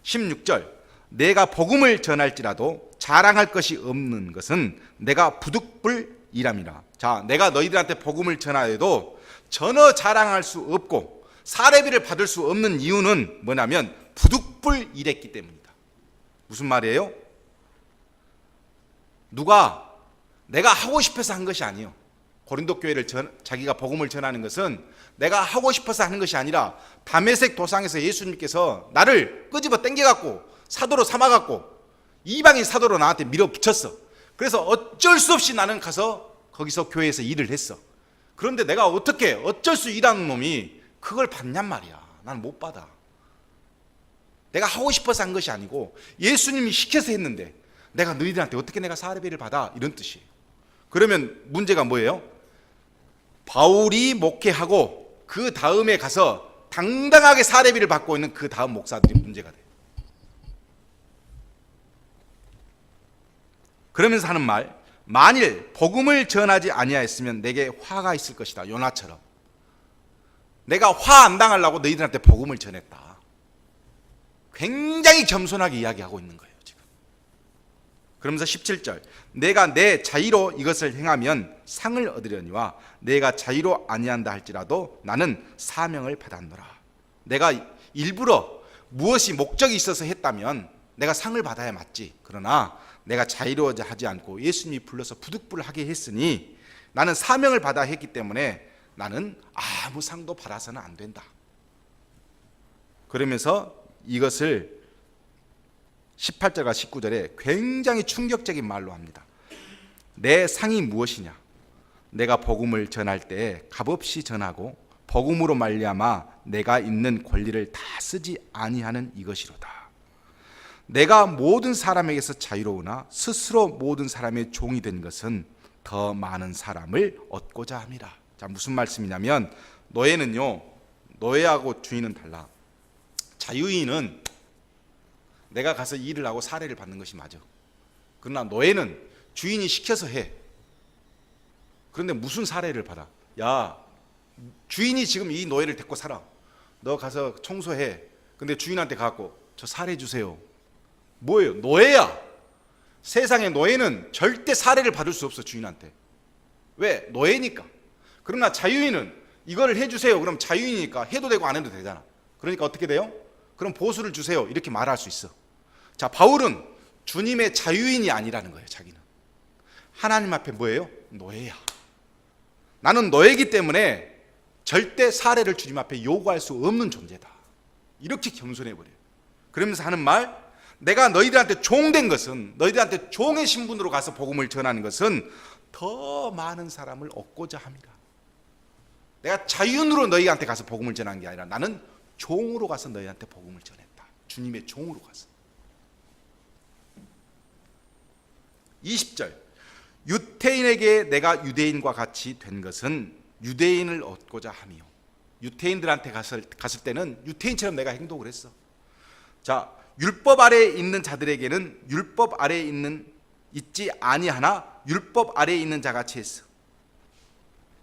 16절, 내가 복음을 전할지라도 자랑할 것이 없는 것은 내가 부득불이람이라. 자, 내가 너희들한테 복음을 전하여도 전혀 자랑할 수 없고 사례비를 받을 수 없는 이유는 뭐냐면 부득불이랬기 때문이다. 무슨 말이에요? 누가 내가 하고 싶어서 한 것이 아니에요. 고린도 교회를 자기가 복음을 전하는 것은 내가 하고 싶어서 하는 것이 아니라 다메섹 도상에서 예수님께서 나를 끄집어 당겨갖고 사도로 삼아갖고 이방인 사도로 나한테 밀어붙였어. 그래서 어쩔 수 없이 나는 가서 거기서 교회에서 일을 했어. 그런데 내가 어떻게 어쩔 수 일하는 놈이 그걸 받냔 말이야. 나는 못 받아. 내가 하고 싶어서 한 것이 아니고 예수님이 시켜서 했는데 내가 너희들한테 어떻게 내가 사례비를 받아, 이런 뜻이에요. 그러면 문제가 뭐예요? 바울이 목회하고 그 다음에 가서 당당하게 사례비를 받고 있는 그 다음 목사들이 문제가 돼요. 그러면서 하는 말, 만일 복음을 전하지 아니하였으면 내게 화가 있을 것이다. 요나처럼 내가 화 안 당하려고 너희들한테 복음을 전했다. 굉장히 겸손하게 이야기하고 있는 거예요 지금. 그러면서 17절, 내가 내 자의로 이것을 행하면 상을 얻으려니와 내가 자의로 아니한다 할지라도 나는 사명을 받았노라. 내가 일부러 무엇이 목적이 있어서 했다면 내가 상을 받아야 맞지. 그러나 내가 자의로 하지 않고 예수님이 불러서 부득불하게 했으니 나는 사명을 받아 했기 때문에 나는 아무 상도 받아서는 안 된다. 그러면서 이것을 18절과 19절에 굉장히 충격적인 말로 합니다. 내 상이 무엇이냐? 내가 복음을 전할 때 값없이 전하고 복음으로 말미암아 내가 있는 권리를 다 쓰지 아니하는 이것이로다. 내가 모든 사람에게서 자유로우나 스스로 모든 사람의 종이 된 것은 더 많은 사람을 얻고자 함이라. 자, 무슨 말씀이냐면 노예는요, 노예하고 주인은 달라. 자유인은 내가 가서 일을 하고 사례를 받는 것이 맞아. 그러나 노예는 주인이 시켜서 해. 그런데 무슨 사례를 받아? 야, 주인이 지금 이 노예를 데리고 살아. 너 가서 청소해. 근데 주인한테 가고 저 사례 주세요. 뭐예요? 노예야. 세상의 노예는 절대 사례를 받을 수 없어, 주인한테. 왜? 노예니까. 그러나 자유인은 이거를 해주세요. 그럼 자유인이니까 해도 되고 안 해도 되잖아. 그러니까 어떻게 돼요? 그럼 보수를 주세요. 이렇게 말할 수 있어. 자, 바울은 주님의 자유인이 아니라는 거예요. 자기는 하나님 앞에 뭐예요? 노예야. 나는 노예이기 때문에 절대 사례를 주님 앞에 요구할 수 없는 존재다. 이렇게 겸손해버려요. 그러면서 하는 말, 내가 너희들한테 종된 것은, 너희들한테 종의 신분으로 가서 복음을 전하는 것은 더 많은 사람을 얻고자 합니다. 내가 자유인으로 너희한테 가서 복음을 전한 게 아니라 나는 종으로 가서 너희한테 복음을 전했다. 주님의 종으로 가서. 20절, 유태인에게 내가 유대인과 같이 된 것은 유대인을 얻고자 함이요. 유태인들한테 갔을 때는 유태인처럼 내가 행동을 했어. 자, 율법 아래에 있는 자들에게는 율법 아래에 있지 아니하나 율법 아래에 있는 자같이 했어.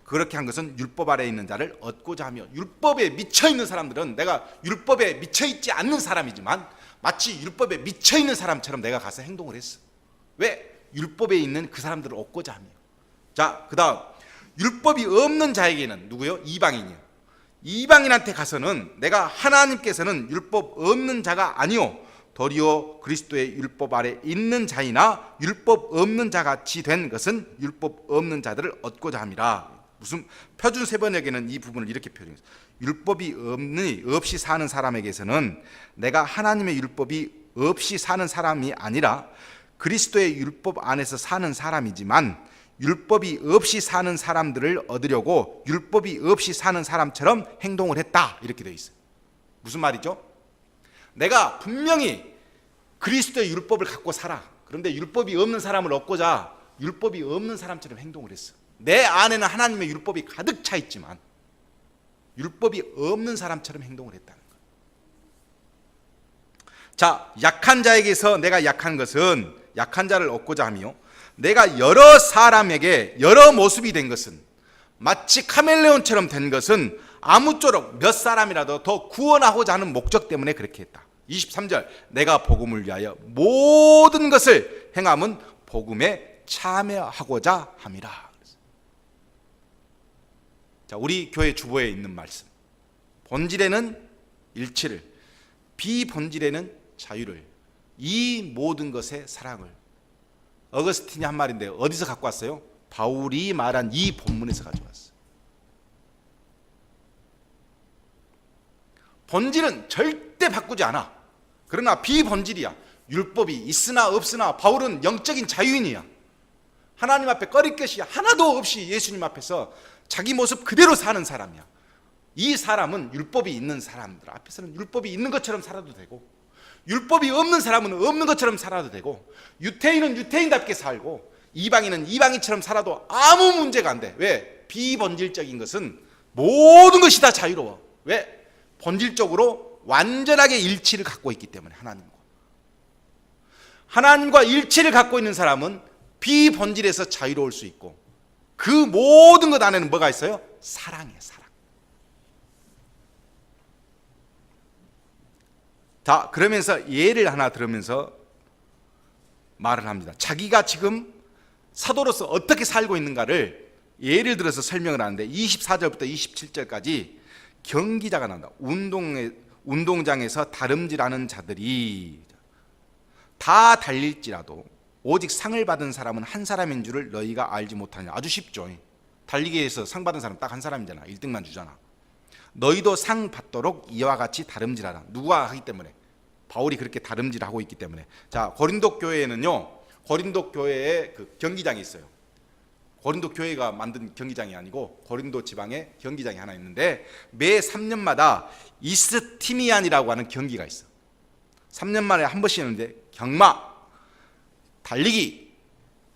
그렇게 한 것은 율법 아래에 있는 자를 얻고자 하며, 율법에 미쳐있는 사람들은 내가 율법에 미쳐있지 않는 사람이지만 마치 율법에 미쳐있는 사람처럼 내가 가서 행동을 했어. 왜? 율법에 있는 그 사람들을 얻고자 하며. 자, 그 다음, 율법이 없는 자에게는 누구요? 이방인이요. 이방인한테 가서는 내가 하나님께서는 율법 없는 자가 아니요 도리어 그리스도의 율법 아래 있는 자이나 율법 없는 자같이 된 것은 율법 없는 자들을 얻고자 함이라. 무슨 표준 세번역에는 이 부분을 이렇게 표현했어요. 율법이 없이 사는 사람에게서는 내가 하나님의 율법이 없이 사는 사람이 아니라 그리스도의 율법 안에서 사는 사람이지만 율법이 없이 사는 사람들을 얻으려고 율법이 없이 사는 사람처럼 행동을 했다. 이렇게 되어 있어요. 무슨 말이죠? 내가 분명히 그리스도의 율법을 갖고 살아. 그런데 율법이 없는 사람을 얻고자 율법이 없는 사람처럼 행동을 했어. 내 안에는 하나님의 율법이 가득 차 있지만 율법이 없는 사람처럼 행동을 했다는 거예요. 자, 약한 자에게서 내가 약한 것은 약한 자를 얻고자 하며, 내가 여러 사람에게 여러 모습이 된 것은 마치 카멜레온처럼 된 것은 아무쪼록 몇 사람이라도 더 구원하고자 하는 목적 때문에 그렇게 했다. 23절, 내가 복음을 위하여 모든 것을 행함은 복음에 참여하고자 함이라. 자, 우리 교회 주보에 있는 말씀, 본질에는 일치를, 비본질에는 자유를, 이 모든 것의 사랑을. 어거스틴이 한 말인데 어디서 갖고 왔어요? 바울이 말한 이 본문에서 가져왔어요. 본질은 절대 바꾸지 않아. 그러나 비본질이야. 율법이 있으나 없으나 바울은 영적인 자유인이야. 하나님 앞에 꺼릴 것이 하나도 없이 예수님 앞에서 자기 모습 그대로 사는 사람이야. 이 사람은 율법이 있는 사람들 앞에서는 율법이 있는 것처럼 살아도 되고, 율법이 없는 사람은 없는 것처럼 살아도 되고, 유태인은 유태인답게 살고 이방인은 이방인처럼 살아도 아무 문제가 안 돼. 왜? 비본질적인 것은 모든 것이 다 자유로워. 왜? 본질적으로 완전하게 일치를 갖고 있기 때문에. 하나님과 일치를 갖고 있는 사람은 비본질에서 자유로울 수 있고, 그 모든 것 안에는 뭐가 있어요? 사랑이에요. 사랑. 자, 그러면서 예를 하나 들으면서 말을 합니다. 자기가 지금 사도로서 어떻게 살고 있는가를 예를 들어서 설명을 하는데 24절부터 27절까지 경기자가 나온다. 운동장에서 다름질하는 자들이 다 달릴지라도 오직 상을 받은 사람은 한 사람인 줄을 너희가 알지 못하냐. 아주 쉽죠. 달리기에서 상 받은 사람 딱 한 사람이잖아. 1등만 주잖아. 너희도 상 받도록 이와 같이 다름질하라. 누가 하기 때문에? 바울이 그렇게 다름질하고 있기 때문에. 자, 고린도 교회에는요, 고린도 교회에 그 경기장이 있어요. 고린도 교회가 만든 경기장이 아니고 고린도 지방에 경기장이 하나 있는데 매 3년마다 이스티미안이라고 하는 경기가 있어. 3년 만에 한 번씩 하는데 경마, 달리기,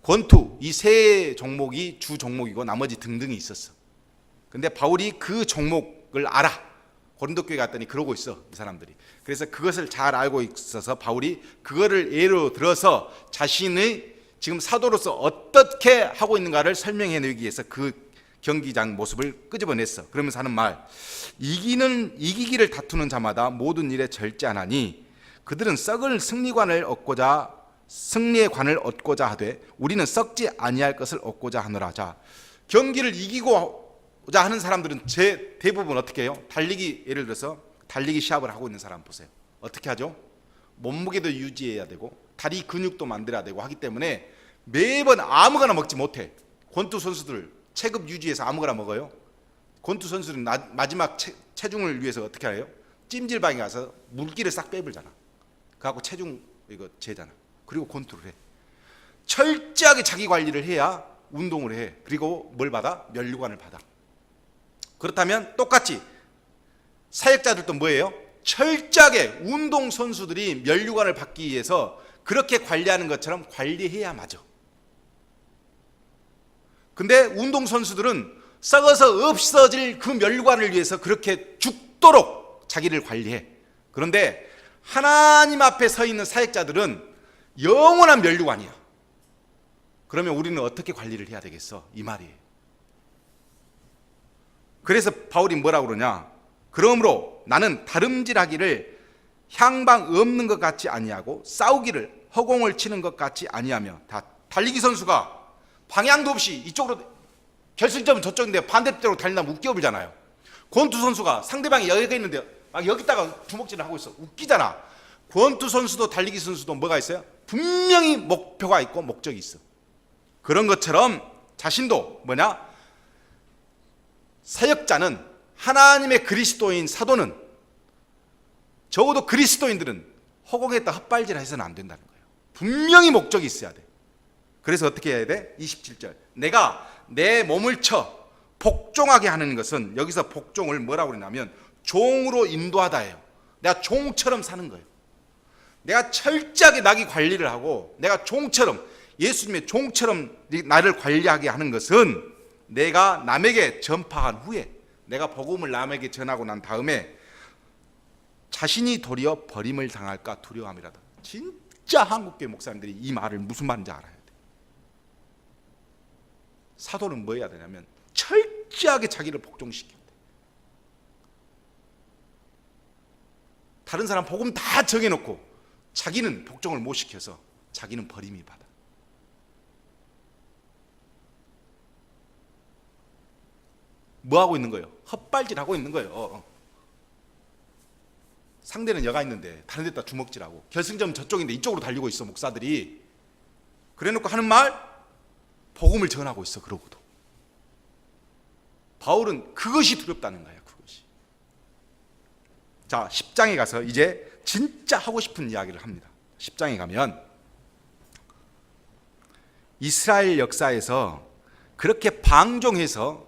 권투, 이 세 종목이 주 종목이고 나머지 등등이 있었어. 근데 바울이 그 종목을 알아. 고린도 교회 갔더니 그러고 있어, 이 사람들이. 그래서 그것을 잘 알고 있어서 바울이 그거를 예로 들어서 자신의 지금 사도로서 어떻게 하고 있는가를 설명해내기 위해서 그 경기장 모습을 끄집어냈어. 그러면서 하는 말, 이기기를 다투는 자마다 모든 일에 절제하나니 그들은 썩을 승리의 관을 얻고자 하되 우리는 썩지 아니할 것을 얻고자 하노라. 자, 경기를 이기고자 하는 사람들은 대부분 어떻게 해요? 달리기, 예를 들어서 달리기 시합을 하고 있는 사람 보세요. 어떻게 하죠? 몸무게도 유지해야 되고 다리 근육도 만들어야 되고 하기 때문에 매번 아무거나 먹지 못해. 권투 선수들 체급 유지해서 아무거나 먹어요. 권투 선수들은 마지막 체중을 위해서 어떻게 해요? 찜질방에 가서 물기를 싹 빼버리잖아. 그래갖고 체중 이거 재잖아. 그리고 권투를 해. 철저하게 자기 관리를 해야 운동을 해. 그리고 뭘 받아? 면류관을 받아. 그렇다면 똑같이 사역자들도 뭐예요? 철저하게 운동 선수들이 면류관을 받기 위해서 그렇게 관리하는 것처럼 관리해야 맞아. 근데 운동 선수들은 썩어서 없어질 그 면류관을 위해서 그렇게 죽도록 자기를 관리해. 그런데 하나님 앞에 서 있는 사역자들은 영원한 면류관이야. 그러면 우리는 어떻게 관리를 해야 되겠어? 이 말이에요. 그래서 바울이 뭐라고 그러냐? 그러므로 나는 다름질하기를 향방 없는 것 같이 아니하고 싸우기를 허공을 치는 것 같이 아니하며. 다 달리기 선수가 방향도 없이 이쪽으로 결승점은 저쪽인데 반대쪽으로 달린다면 웃겨버리잖아요. 권투 선수가 상대방이 여기가 있는데 막 여기다가 주먹질을 하고 있어. 웃기잖아. 권투 선수도 달리기 선수도 뭐가 있어요? 분명히 목표가 있고 목적이 있어. 그런 것처럼 자신도 뭐냐? 사역자는 하나님의 그리스도인 사도는 적어도 그리스도인들은 허공에다 헛발질 해서는 안 된다는 거예요. 분명히 목적이 있어야 돼. 그래서 어떻게 해야 돼? 27절. 내가 내 몸을 쳐 복종하게 하는 것은, 여기서 복종을 뭐라고 그러냐면 종으로 인도하다예요. 내가 종처럼 사는 거예요. 내가 철저하게 나기 관리를 하고 내가 종처럼, 예수님의 종처럼 나를 관리하게 하는 것은 내가 남에게 전파한 후에, 내가 복음을 남에게 전하고 난 다음에 자신이 도리어 버림을 당할까 두려워함이라다. 진짜 한국교회 목사님들이 이 말을 무슨 말인지 알아야 돼. 사도는 뭐 해야 되냐면 철저하게 자기를 복종시켜야 돼. 다른 사람 복음 다 정해놓고 자기는 복종을 못 시켜서 자기는 버림이 받아. 뭐 하고 있는 거예요? 헛발질 하고 있는 거예요. 상대는 여가 있는데 다른 데다 주먹질하고, 결승점은 저쪽인데 이쪽으로 달리고 있어 목사들이. 그래놓고 하는 말, 복음을 전하고 있어. 그러고도 바울은 그것이 두렵다는 거야. 그것이. 자, 10장에 가서 이제 진짜 하고 싶은 이야기를 합니다. 10장에 가면 이스라엘 역사에서 그렇게 방종해서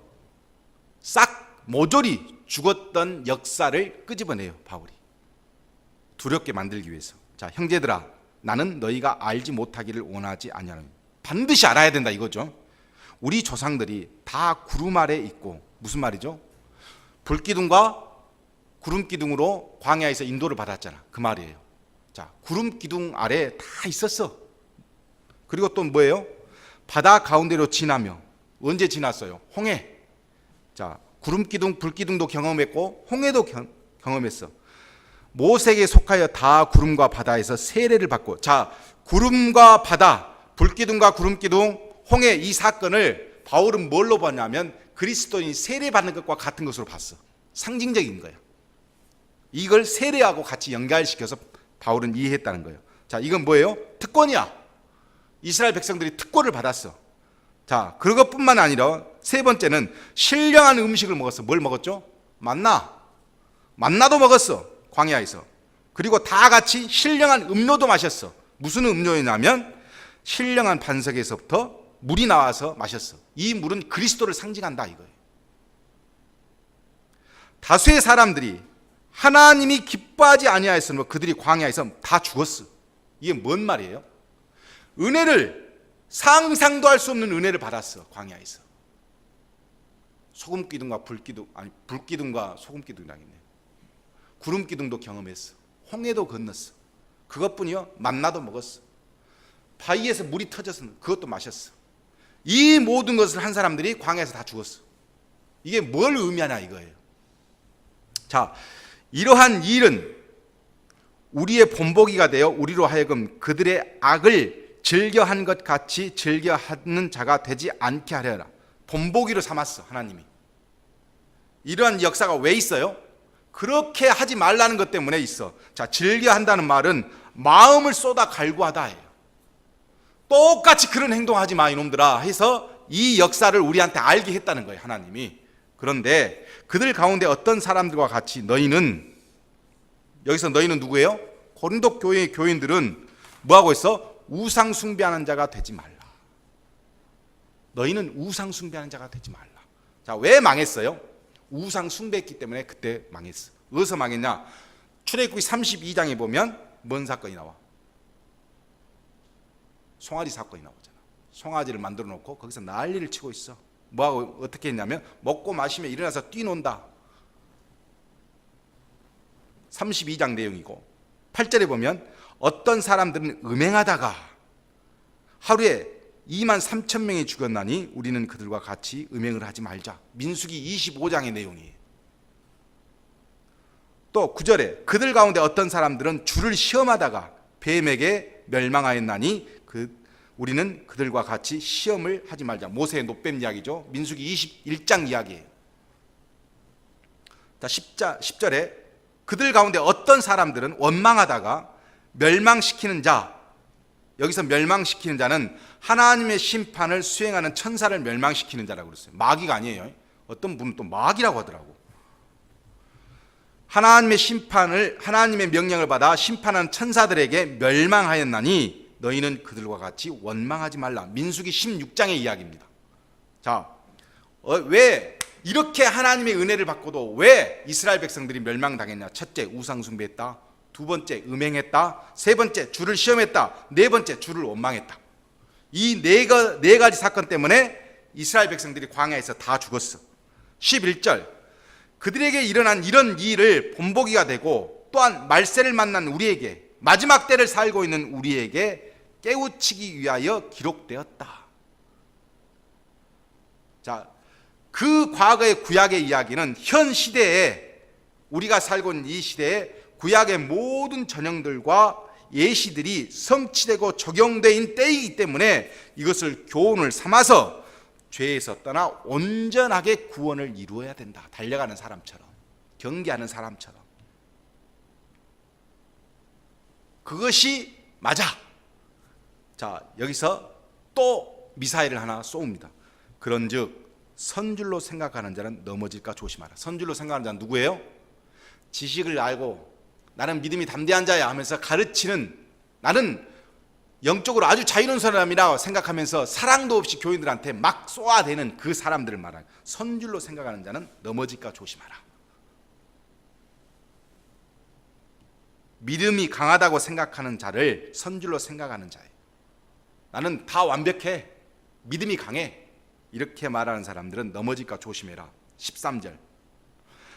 싹 모조리 죽었던 역사를 끄집어내요. 바울이 두렵게 만들기 위해서. 자, 형제들아, 나는 너희가 알지 못하기를 원하지 아니하노니. 반드시 알아야 된다 이거죠. 우리 조상들이 다 구름 아래 있고, 무슨 말이죠? 불기둥과 구름 기둥으로 광야에서 인도를 받았잖아. 그 말이에요. 자, 구름 기둥 아래 다 있었어. 그리고 또 뭐예요? 바다 가운데로 지나며. 언제 지났어요? 홍해. 자, 구름 기둥, 불 기둥도 경험했고 홍해도 경험했어. 모세에게 속하여 다 구름과 바다에서 세례를 받고. 자, 구름과 바다, 불기둥과 구름기둥, 홍해, 이 사건을 바울은 뭘로 봤냐면 그리스도인이 세례받는 것과 같은 것으로 봤어. 상징적인 거예요. 이걸 세례하고 같이 연결시켜서 바울은 이해했다는 거예요. 자, 이건 뭐예요? 특권이야. 이스라엘 백성들이 특권을 받았어. 자, 그것뿐만 아니라 세 번째는 신령한 음식을 먹었어. 뭘 먹었죠? 만나도 먹었어. 광야에서. 그리고 다 같이 신령한 음료도 마셨어. 무슨 음료였냐면 신령한 반석에서부터 물이 나와서 마셨어. 이 물은 그리스도를 상징한다 이거예요. 다수의 사람들이 하나님이 기뻐하지 아니하였으므로 그들이 광야에서 다 죽었어. 이게 뭔 말이에요? 은혜를, 상상도 할 수 없는 은혜를 받았어. 광야에서. 소금 기둥과 불 기둥, 아니 불 기둥과 소금 기둥이라겠네. 구름 기둥도 경험했어. 홍해도 건넜어. 그것뿐이요, 만나도 먹었어. 바위에서 물이 터져서 그것도 마셨어. 이 모든 것을 한 사람들이 광야에서 다 죽었어. 이게 뭘 의미하냐 이거예요. 자, 이러한 일은 우리의 본보기가 되어 우리로 하여금 그들의 악을 즐겨한 것 같이 즐겨하는 자가 되지 않게 하려라. 본보기로 삼았어, 하나님이. 이러한 역사가 왜 있어요? 그렇게 하지 말라는 것 때문에 있어. 자, 즐겨한다는 말은 마음을 쏟아 갈구하다예요. 똑같이 그런 행동하지 마 이놈들아 해서 이 역사를 우리한테 알게 했다는 거예요, 하나님이. 그런데 그들 가운데 어떤 사람들과 같이 너희는, 여기서 너희는 누구예요? 고린도 교회의 교인들은 뭐하고 있어? 우상 숭배하는 자가 되지 말라. 너희는 우상 숭배하는 자가 되지 말라. 자, 왜 망했어요? 우상 숭배했기 때문에 그때 망했어. 어디서 망했냐? 출애굽기 32장에 보면 뭔 사건이 나와? 송아지 사건이 나오잖아. 송아지를 만들어 놓고 거기서 난리를 치고 있어. 뭐하고 어떻게 했냐면 먹고 마시며 일어나서 뛰논다. 32장 내용이고 8절에 보면 어떤 사람들은 음행하다가 하루에 23,000명이 죽었나니 우리는 그들과 같이 음행을 하지 말자. 민수기 25장의 내용이에요. 또 9절에 그들 가운데 어떤 사람들은 주를 시험하다가 뱀에게 멸망하였나니 우리는 그들과 같이 시험을 하지 말자. 모세의 노뱀 이야기죠. 민수기 21장 이야기예요. 자, 10절에 그들 가운데 어떤 사람들은 원망하다가 멸망시키는 자, 여기서 멸망시키는 자는 하나님의 심판을 수행하는 천사를 멸망시키는 자라고 그랬어요. 마귀가 아니에요. 어떤 분은 또 마귀라고 하더라고. 하나님의 명령을 받아 심판하는 천사들에게 멸망하였나니 너희는 그들과 같이 원망하지 말라. 민수기 16장의 이야기입니다. 자, 왜 이렇게 하나님의 은혜를 받고도 왜 이스라엘 백성들이 멸망당했냐? 첫째, 우상 숭배했다. 두 번째, 음행했다. 세 번째, 주를 시험했다. 네 번째, 주를 원망했다. 이 네 가지 사건 때문에 이스라엘 백성들이 광야에서 다 죽었어. 11절, 그들에게 일어난 이런 일을 본보기가 되고 또한 말세를 만난 우리에게, 마지막 때를 살고 있는 우리에게 깨우치기 위하여 기록되었다. 자, 그 과거의 구약의 이야기는 현 시대에, 우리가 살고 있는 이 시대에 구약의 모든 전형들과 예시들이 성취되고 적용되어 있는 때이기 때문에 이것을 교훈을 삼아서 죄에서 떠나 온전하게 구원을 이루어야 된다. 달려가는 사람처럼, 경계하는 사람처럼. 그것이 맞아. 자, 여기서 또 미사일을 하나 쏘옵니다. 그런즉 선줄로 생각하는 자는 넘어질까 조심하라. 선줄로 생각하는 자는 누구예요? 지식을 알고 나는 믿음이 담대한 자야 하면서 가르치는, 나는 영적으로 아주 자유로운 사람이라고 생각하면서 사랑도 없이 교인들한테 막 쏘아대는 그 사람들을 말하는, 선줄로 생각하는 자는 넘어질까 조심하라. 믿음이 강하다고 생각하는 자를 선줄로 생각하는 자예요. 나는 다 완벽해, 믿음이 강해, 이렇게 말하는 사람들은 넘어질까 조심해라. 13절,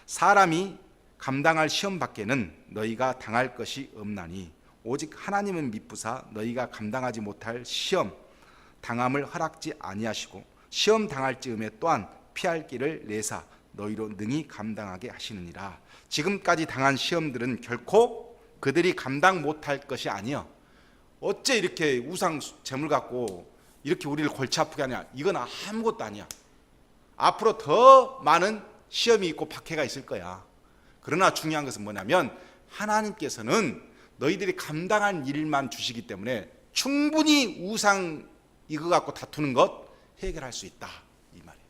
사람이 감당할 시험 밖에는 너희가 당할 것이 없나니 오직 하나님은 미쁘사 너희가 감당하지 못할 시험 당함을 허락지 아니하시고 시험 당할 즈음에 또한 피할 길을 내사 너희로 능히 감당하게 하시느니라. 지금까지 당한 시험들은 결코 그들이 감당 못할 것이 아니여. 어째 이렇게 우상 재물 갖고 이렇게 우리를 골치 아프게 하냐? 이건 아무것도 아니야. 앞으로 더 많은 시험이 있고 박해가 있을 거야. 그러나 중요한 것은 뭐냐면 하나님께서는 너희들이 감당한 일만 주시기 때문에 충분히 우상 이거 갖고 다투는 것 해결할 수 있다, 이 말이에요.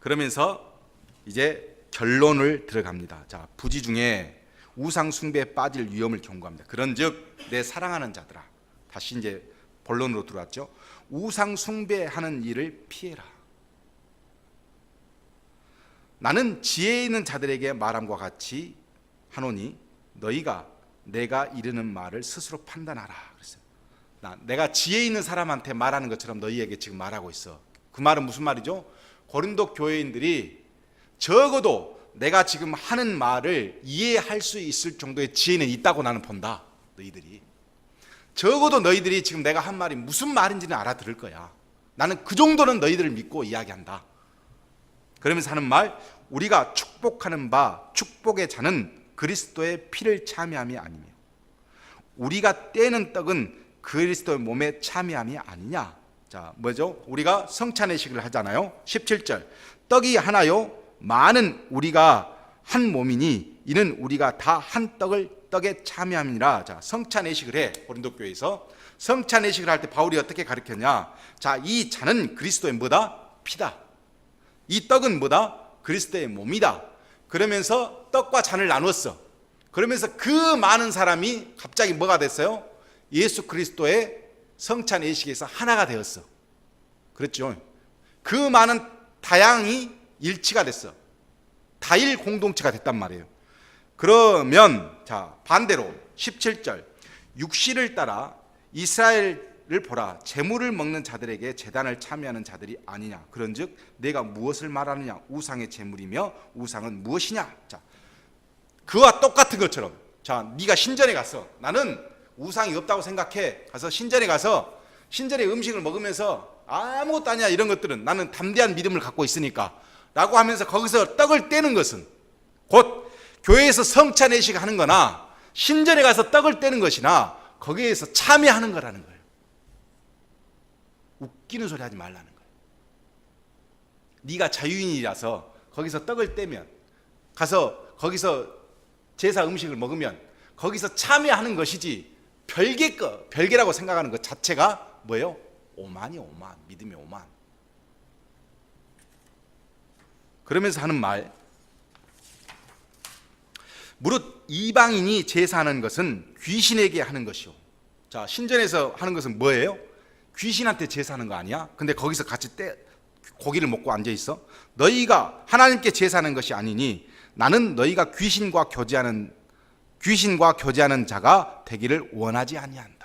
그러면서 이제 결론을 들어갑니다. 자, 부지 중에 우상 숭배에 빠질 위험을 경고합니다. 그런즉 내 사랑하는 자들아, 다시 이제 본론으로 들어왔죠. 우상 숭배하는 일을 피해라. 나는 지혜 있는 자들에게 말함과 같이 하노니 너희가 내가 이르는 말을 스스로 판단하라. 그랬어요. 내가 지혜 있는 사람한테 말하는 것처럼 너희에게 지금 말하고 있어. 그 말은 무슨 말이죠? 고린도 교회인들이 적어도 내가 지금 하는 말을 이해할 수 있을 정도의 지혜는 있다고 나는 본다. 너희들이 적어도 너희들이 지금 내가 한 말이 무슨 말인지는 알아들을 거야. 나는 그 정도는 너희들을 믿고 이야기한다. 그러면서 하는 말, 우리가 축복하는 바 축복의 자는 그리스도의 피를 참여함이 아니며 우리가 떼는 떡은 그리스도의 몸에 참여함이 아니냐. 자, 뭐죠? 우리가 성찬의식을 하잖아요. 17절, 떡이 하나요 많은 우리가 한 몸이니 이는 우리가 다 한 떡에 참여함이라. 자, 성찬의식을 해. 고린도 교회에서 성찬의식을 할 때 바울이 어떻게 가르쳤냐. 자, 이 잔은 그리스도의 뭐다? 피다. 이 떡은 뭐다? 그리스도의 몸이다. 그러면서 떡과 잔을 나눴어. 그러면서 그 많은 사람이 갑자기 뭐가 됐어요? 예수 그리스도의 성찬의식에서 하나가 되었어. 그렇죠? 그 많은 다양이 일치가 됐어. 다일 공동체가 됐단 말이에요. 그러면 자, 반대로 17절, 육시를 따라 이스라엘을 보라. 제물을 먹는 자들에게 제단을 참여하는 자들이 아니냐. 그런즉 내가 무엇을 말하느냐. 우상의 제물이며 우상은 무엇이냐. 자, 그와 똑같은 것처럼, 자, 네가 신전에 갔어. 나는 우상이 없다고 생각해. 가서 신전에 가서 신전의 음식을 먹으면서 아무것도 아니야 이런 것들은 나는 담대한 믿음을 갖고 있으니까 라고 하면서 거기서 떡을 떼는 것은 곧 교회에서 성찬의식 하는 거나 신전에 가서 떡을 떼는 것이나 거기에서 참여하는 거라는 거예요. 웃기는 소리 하지 말라는 거예요. 네가 자유인이라서 거기서 떡을 떼면, 가서 거기서 제사 음식을 먹으면 거기서 참여하는 것이지 별개라고 생각하는 것 자체가 뭐예요? 오만이 오만, 믿음의 오만. 그러면서 하는 말, 무릇 이방인이 제사하는 것은 귀신에게 하는 것이요. 자, 신전에서 하는 것은 뭐예요? 귀신한테 제사하는 거 아니야? 근데 거기서 같이 고기를 먹고 앉아 있어? 너희가 하나님께 제사하는 것이 아니니 나는 너희가 귀신과 교제하는 자가 되기를 원하지 아니한다.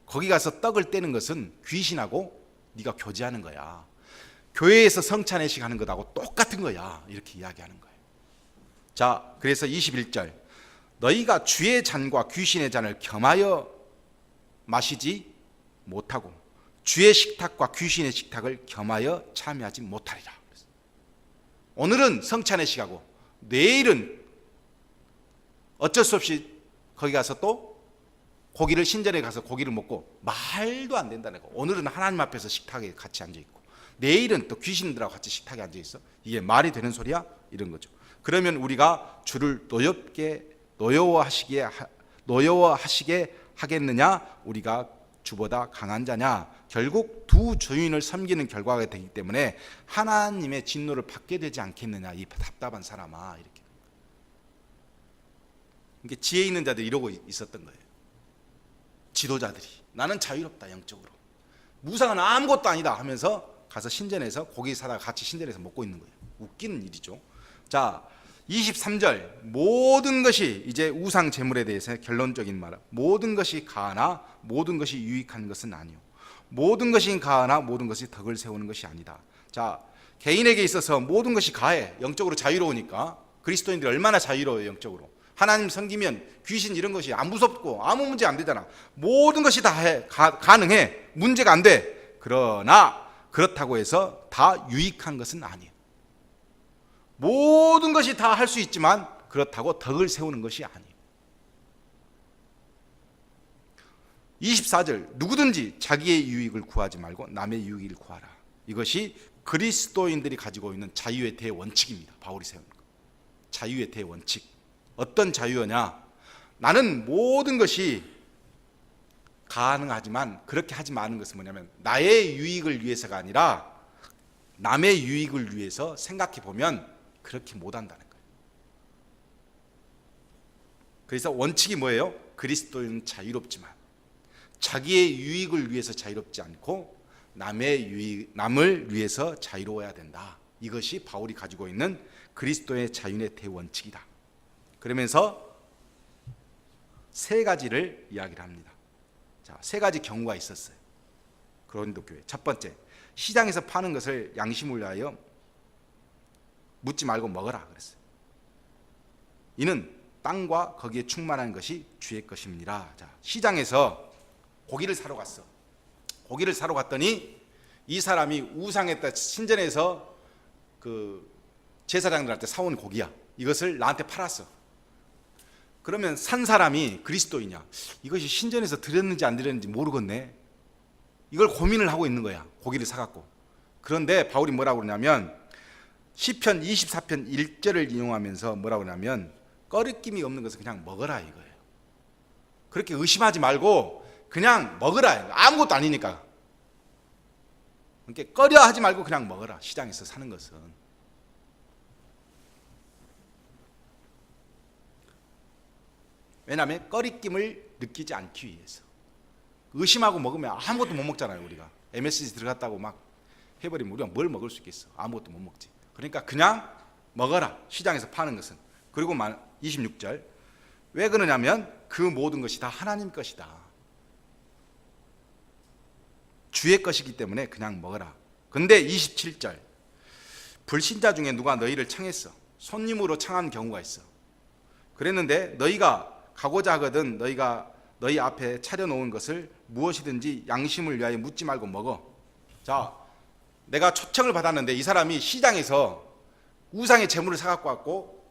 거기 가서 떡을 떼는 것은 귀신하고 네가 교제하는 거야. 교회에서 성찬의식 하는 것하고 똑같은 거야. 이렇게 이야기하는 거예요. 자, 그래서 21절, 너희가 주의 잔과 귀신의 잔을 겸하여 마시지 못하고 주의 식탁과 귀신의 식탁을 겸하여 참여하지 못하리라. 오늘은 성찬의식하고 내일은 어쩔 수 없이 거기 가서 또 고기를, 신전에 가서 고기를 먹고, 말도 안 된다는 거. 오늘은 하나님 앞에서 식탁에 같이 앉아 있고 내일은 또 귀신들하고 같이 식탁에 앉아 있어. 이게 말이 되는 소리야? 이런 거죠. 그러면 우리가 주를 노여워하시게 하겠느냐? 우리가 주보다 강한 자냐? 결국 두 주인을 섬기는 결과가 되기 때문에 하나님의 진노를 받게 되지 않겠느냐? 이 답답한 사람아. 이렇게. 이게 지혜 있는 자들이 이러고 있었던 거예요. 지도자들이 나는 자유롭다 영적으로, 무상은 아무것도 아니다 하면서 가서 신전에서 고기 사다가 같이 신전에서 먹고 있는 거예요. 웃기는 일이죠. 자, 23절, 모든 것이, 이제 우상 제물에 대해서 결론적인 말, 모든 것이 가하나 모든 것이 유익한 것은 아니요 모든 것이 가하나 모든 것이 덕을 세우는 것이 아니다. 자, 개인에게 있어서 모든 것이 가해. 영적으로 자유로우니까. 그리스도인들이 얼마나 자유로워요 영적으로. 하나님 섬기면 귀신 이런 것이 안 무섭고 아무 문제 안 되잖아. 모든 것이 다 가능해. 문제가 안 돼. 그러나 그렇다고 해서 다 유익한 것은 아니에요. 모든 것이 다 할 수 있지만 그렇다고 덕을 세우는 것이 아니에요. 24절, 누구든지 자기의 유익을 구하지 말고 남의 유익을 구하라. 이것이 그리스도인들이 가지고 있는 자유의 대원칙입니다. 바울이 세우는 것. 자유의 대원칙. 어떤 자유냐? 나는 모든 것이 가능하지만 그렇게 하지 마는 것은 뭐냐면 나의 유익을 위해서가 아니라 남의 유익을 위해서 생각해 보면 그렇게 못한다는 거예요. 그래서 원칙이 뭐예요? 그리스도인은 자유롭지만 자기의 유익을 위해서 자유롭지 않고 남을 위해서 자유로워야 된다. 이것이 바울이 가지고 있는 그리스도의 자유의 대원칙이다. 그러면서 세 가지를 이야기를 합니다. 자, 세 가지 경우가 있었어요. 고린도 교회. 첫 번째, 시장에서 파는 것을 양심을 위하여 묻지 말고 먹어라 그랬어요. 이는 땅과 거기에 충만한 것이 주의 것입니다. 자, 시장에서 고기를 사러 갔어. 고기를 사러 갔더니 이 사람이 우상에다 신전에서 그 제사장들한테 사온 고기야. 이것을 나한테 팔았어. 그러면 산 사람이 그리스도이냐? 이것이 신전에서 드렸는지 안 드렸는지 모르겠네. 이걸 고민을 하고 있는 거야. 고기를 사갖고. 그런데 바울이 뭐라고 그러냐면 시편 24편 1절을 인용하면서 뭐라고 그러냐면 꺼리낌이 없는 것은 그냥 먹어라 이거예요. 그렇게 의심하지 말고 그냥 먹으라. 아무것도 아니니까. 그러니까 꺼려 하지 말고 그냥 먹어라. 시장에서 사는 것은. 왜냐하면 꺼리낌을 느끼지 않기 위해서. 의심하고 먹으면 아무것도 못 먹잖아요. 우리가 MSG 들어갔다고 막 해버리면 우리가 뭘 먹을 수 있겠어. 아무것도 못 먹지. 그러니까 그냥 먹어라. 시장에서 파는 것은. 그리고 26절 왜 그러냐면 그 모든 것이 다 하나님 것이다. 주의 것이기 때문에 그냥 먹어라. 근데 27절 불신자 중에 누가 너희를 청했어. 손님으로 청한 경우가 있어. 그랬는데 너희가 가고자 하거든 너희가 너희 앞에 차려놓은 것을 무엇이든지 양심을 위하여 묻지 말고 먹어. 자, 내가 초청을 받았는데 이 사람이 시장에서 우상의 재물을 사갖고 왔고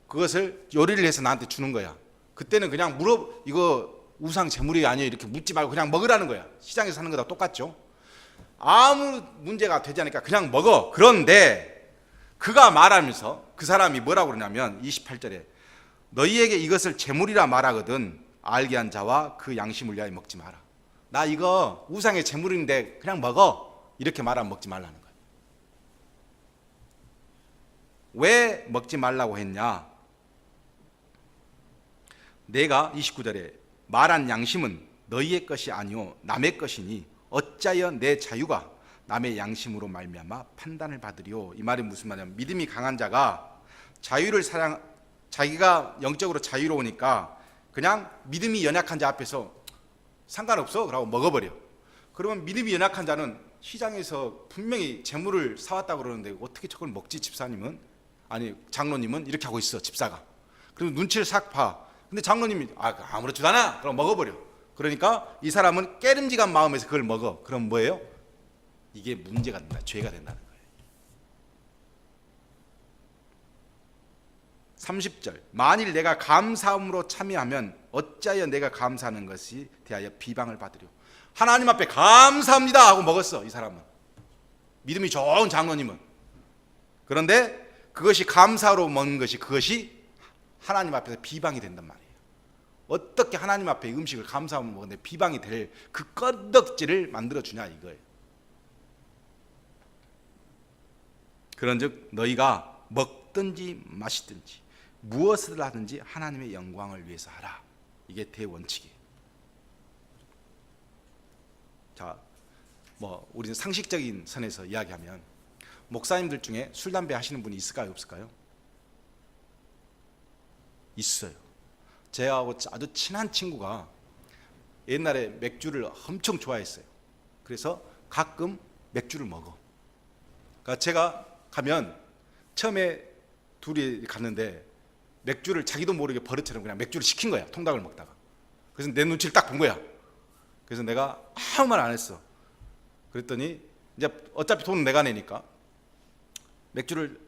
그것을 요리를 해서 나한테 주는 거야. 그때는 그냥 이거 우상 재물이 아니에요 이렇게 묻지 말고 그냥 먹으라는 거야. 시장에서 사는 거다 똑같죠. 아무 문제가 되지 않으니까 그냥 먹어. 그런데 그가 말하면서 그 사람이 뭐라고 그러냐면 28절에 너희에게 이것을 재물이라 말하거든 알게 한 자와 그 양심을 위하여 먹지 마라. 나 이거 우상의 재물인데 그냥 먹어. 이렇게 말하면 먹지 말라는 거예요. 왜 먹지 말라고 했냐? 내가 29절에 말한 양심은 너희의 것이 아니요 남의 것이니 어찌하여 내 자유가 남의 양심으로 말미암아 판단을 받으리요. 이 말이 무슨 말이냐면 믿음이 강한 자가 자기가 영적으로 자유로우니까 그냥 믿음이 연약한 자 앞에서 상관없어 그러고 먹어버려. 그러면 믿음이 연약한 자는 시장에서 분명히 재물을 사왔다고 그러는데 어떻게 저걸 먹지 집사님은? 아니 장로님은 이렇게 하고 있어 집사가. 그럼 눈치를 싹 봐. 근데 장로님이 아무렇지도 않아 그럼 먹어버려. 그러니까 이 사람은 깨름직한 마음에서 그걸 먹어. 그럼 뭐예요? 이게 문제가 된다. 죄가 된다는 거예요. 30절 만일 내가 감사함으로 참여하면 어찌하여 내가 감사하는 것이 대하여 비방을 받으려. 하나님 앞에 감사합니다 하고 먹었어 이 사람은. 믿음이 좋은 장로님은. 그런데 그것이 감사로 먹는 것이 그것이 하나님 앞에서 비방이 된단 말이에요. 어떻게 하나님 앞에 음식을 감사하면 먹는데 비방이 될 그 건덕지를 만들어주냐 이거예요. 그런즉 너희가 먹든지 마시든지 무엇을 하든지 하나님의 영광을 위해서 하라. 이게 대원칙이에요. 자, 우리는 상식적인 선에서 이야기하면 목사님들 중에 술 담배 하시는 분이 있을까요 없을까요? 있어요. 제하고 아주 친한 친구가 옛날에 맥주를 엄청 좋아했어요. 그래서 가끔 맥주를 먹어. 그러니까 제가 가면 처음에 둘이 갔는데 맥주를 자기도 모르게 버릇처럼 그냥 맥주를 시킨 거야. 통닭을 먹다가. 그래서 내 눈치를 딱 본 거야. 그래서 내가 아무 말 안 했어. 그랬더니 이제 어차피 돈은 내가 내니까 맥주를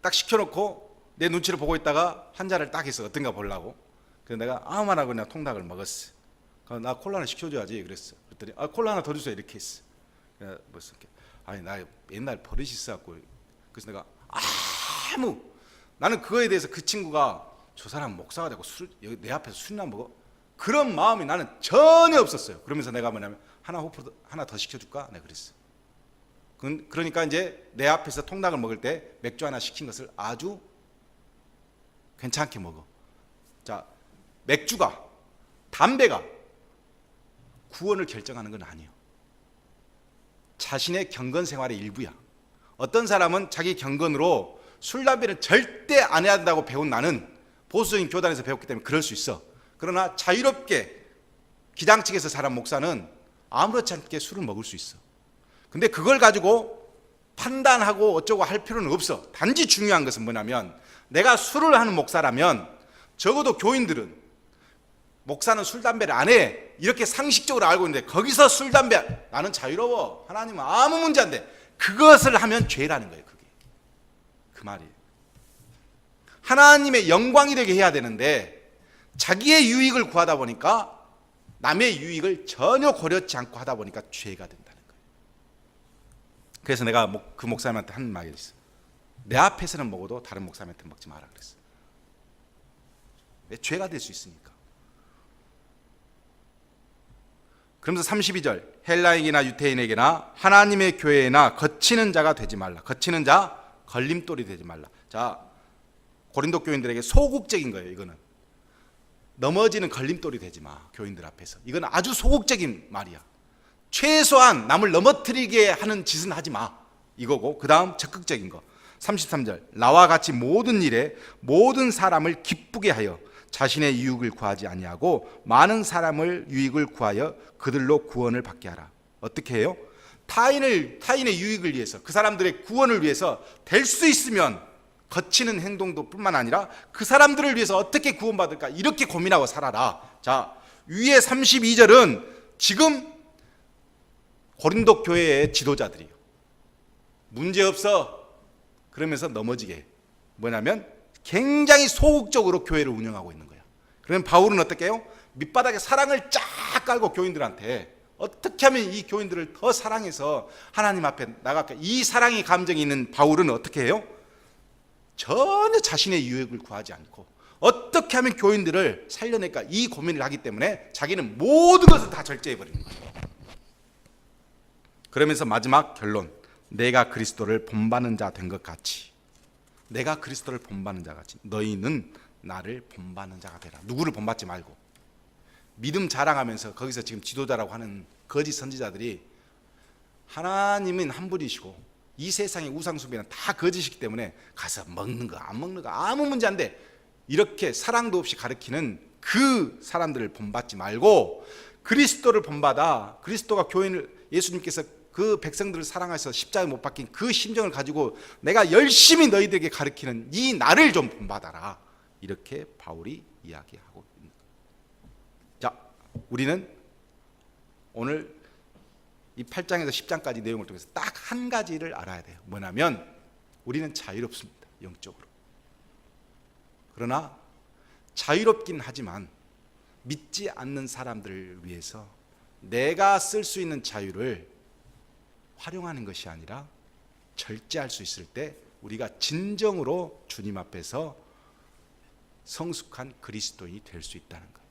딱 시켜놓고 내 눈치를 보고 있다가 한 잔을 딱 했어. 어떤가 보려고. 그래서 내가 아무 말 하고 그냥 통닭을 먹었어. 나 콜라 하나 시켜줘야지 그랬어. 그랬더니 콜라 하나 더 주세요 이렇게 했어. 무슨 아니 나 옛날 버릇이 있어갖고. 그래서 내가 나는 그거에 대해서 그 친구가 저 사람 목사가 되고 내 앞에서 술이나 먹어? 그런 마음이 나는 전혀 없었어요. 그러면서 내가 뭐냐면 하나 더 시켜줄까? 내가 그랬어. 그러니까 이제 내 앞에서 통닭을 먹을 때 맥주 하나 시킨 것을 아주 괜찮게 먹어. 자, 맥주가 담배가 구원을 결정하는 건 아니에요. 자신의 경건 생활의 일부야. 어떤 사람은 자기 경건으로 술, 담배는 절대 안 해야 된다고 배운 나는 보수적인 교단에서 배웠기 때문에 그럴 수 있어. 그러나 자유롭게 기장측에서 자란 목사는 아무렇지 않게 술을 먹을 수 있어. 근데 그걸 가지고 판단하고 어쩌고 할 필요는 없어. 단지 중요한 것은 뭐냐면 내가 술을 하는 목사라면 적어도 교인들은 목사는 술 담배를 안 해 이렇게 상식적으로 알고 있는데 거기서 술 담배 나는 자유로워 하나님은 아무 문제 안 돼 그것을 하면 죄라는 거예요. 그게 그 말이에요. 하나님의 영광이 되게 해야 되는데 자기의 유익을 구하다 보니까 남의 유익을 전혀 고려치 않고 하다 보니까 죄가 된다는 거예요. 그래서 내가 그 목사님한테 한 말이 있어요. 내 앞에서는 먹어도 다른 목사님한테 먹지 마라 그랬어요. 왜? 죄가 될 수 있으니까. 그러면서 32절 헬라인에게나 유대인에게나 하나님의 교회에나 거치는 자가 되지 말라. 거치는 자 걸림돌이 되지 말라. 자, 고린도 교인들에게 소극적인 거예요. 이거는 넘어지는 걸림돌이 되지 마. 교인들 앞에서. 이건 아주 소극적인 말이야. 최소한 남을 넘어뜨리게 하는 짓은 하지 마 이거고, 그 다음 적극적인 거 33절 나와 같이 모든 일에 모든 사람을 기쁘게 하여 자신의 유익을 구하지 아니하고 많은 사람을 유익을 구하여 그들로 구원을 받게 하라. 어떻게 해요? 타인의 유익을 위해서, 그 사람들의 구원을 위해서 될 수 있으면 거치는 행동도 뿐만 아니라 그 사람들을 위해서 어떻게 구원받을까 이렇게 고민하고 살아라. 자, 위에 32절은 지금 고린도 교회의 지도자들이에요. 문제없어 그러면서 넘어지게, 뭐냐면 굉장히 소극적으로 교회를 운영하고 있는 거야. 그러면 바울은 어떻게 해요? 밑바닥에 사랑을 쫙 깔고 교인들한테 어떻게 하면 이 교인들을 더 사랑해서 하나님 앞에 나갈까, 이 사랑의 감정이 있는 바울은 어떻게 해요? 전혀 자신의 유익을 구하지 않고 어떻게 하면 교인들을 살려낼까 이 고민을 하기 때문에 자기는 모든 것을 다 절제해버리는 거예요. 그러면서 마지막 결론, 내가 그리스도를 본받는 자 된 것 같이, 내가 그리스도를 본받는 자 같이 너희는 나를 본받는 자가 되라. 누구를 본받지 말고. 믿음 자랑하면서 거기서 지금 지도자라고 하는 거짓 선지자들이 하나님은 한 분이시고 이 세상의 우상 숭배는 다 거짓이기 때문에 가서 먹는 거 안 먹는 거 아무 문제 안 돼 이렇게 사랑도 없이 가르치는 그 사람들을 본받지 말고 그리스도를 본받아. 그리스도가 교인을, 예수님께서 그 백성들을 사랑하셔서 십자가에 못 박힌 그 심정을 가지고 내가 열심히 너희들에게 가르치는 이 나를 좀 본받아라. 이렇게 바울이 이야기하고 있는 거예요. 자, 우리는 오늘 이 8장에서 10장까지 내용을 통해서 딱 한 가지를 알아야 돼요. 뭐냐면 우리는 자유롭습니다. 영적으로. 그러나 자유롭긴 하지만 믿지 않는 사람들을 위해서 내가 쓸 수 있는 자유를 활용하는 것이 아니라 절제할 수 있을 때 우리가 진정으로 주님 앞에서 성숙한 그리스도인이 될 수 있다는 거예요.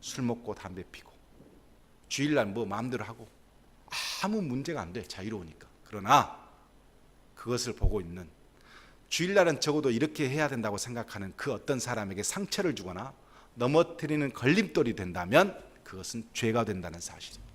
술 먹고 담배 피고 주일날 뭐 마음대로 하고 아무 문제가 안 돼, 자유로우니까. 그러나 그것을 보고 있는, 주일날은 적어도 이렇게 해야 된다고 생각하는 그 어떤 사람에게 상처를 주거나 넘어뜨리는 걸림돌이 된다면 그것은 죄가 된다는 사실입니다.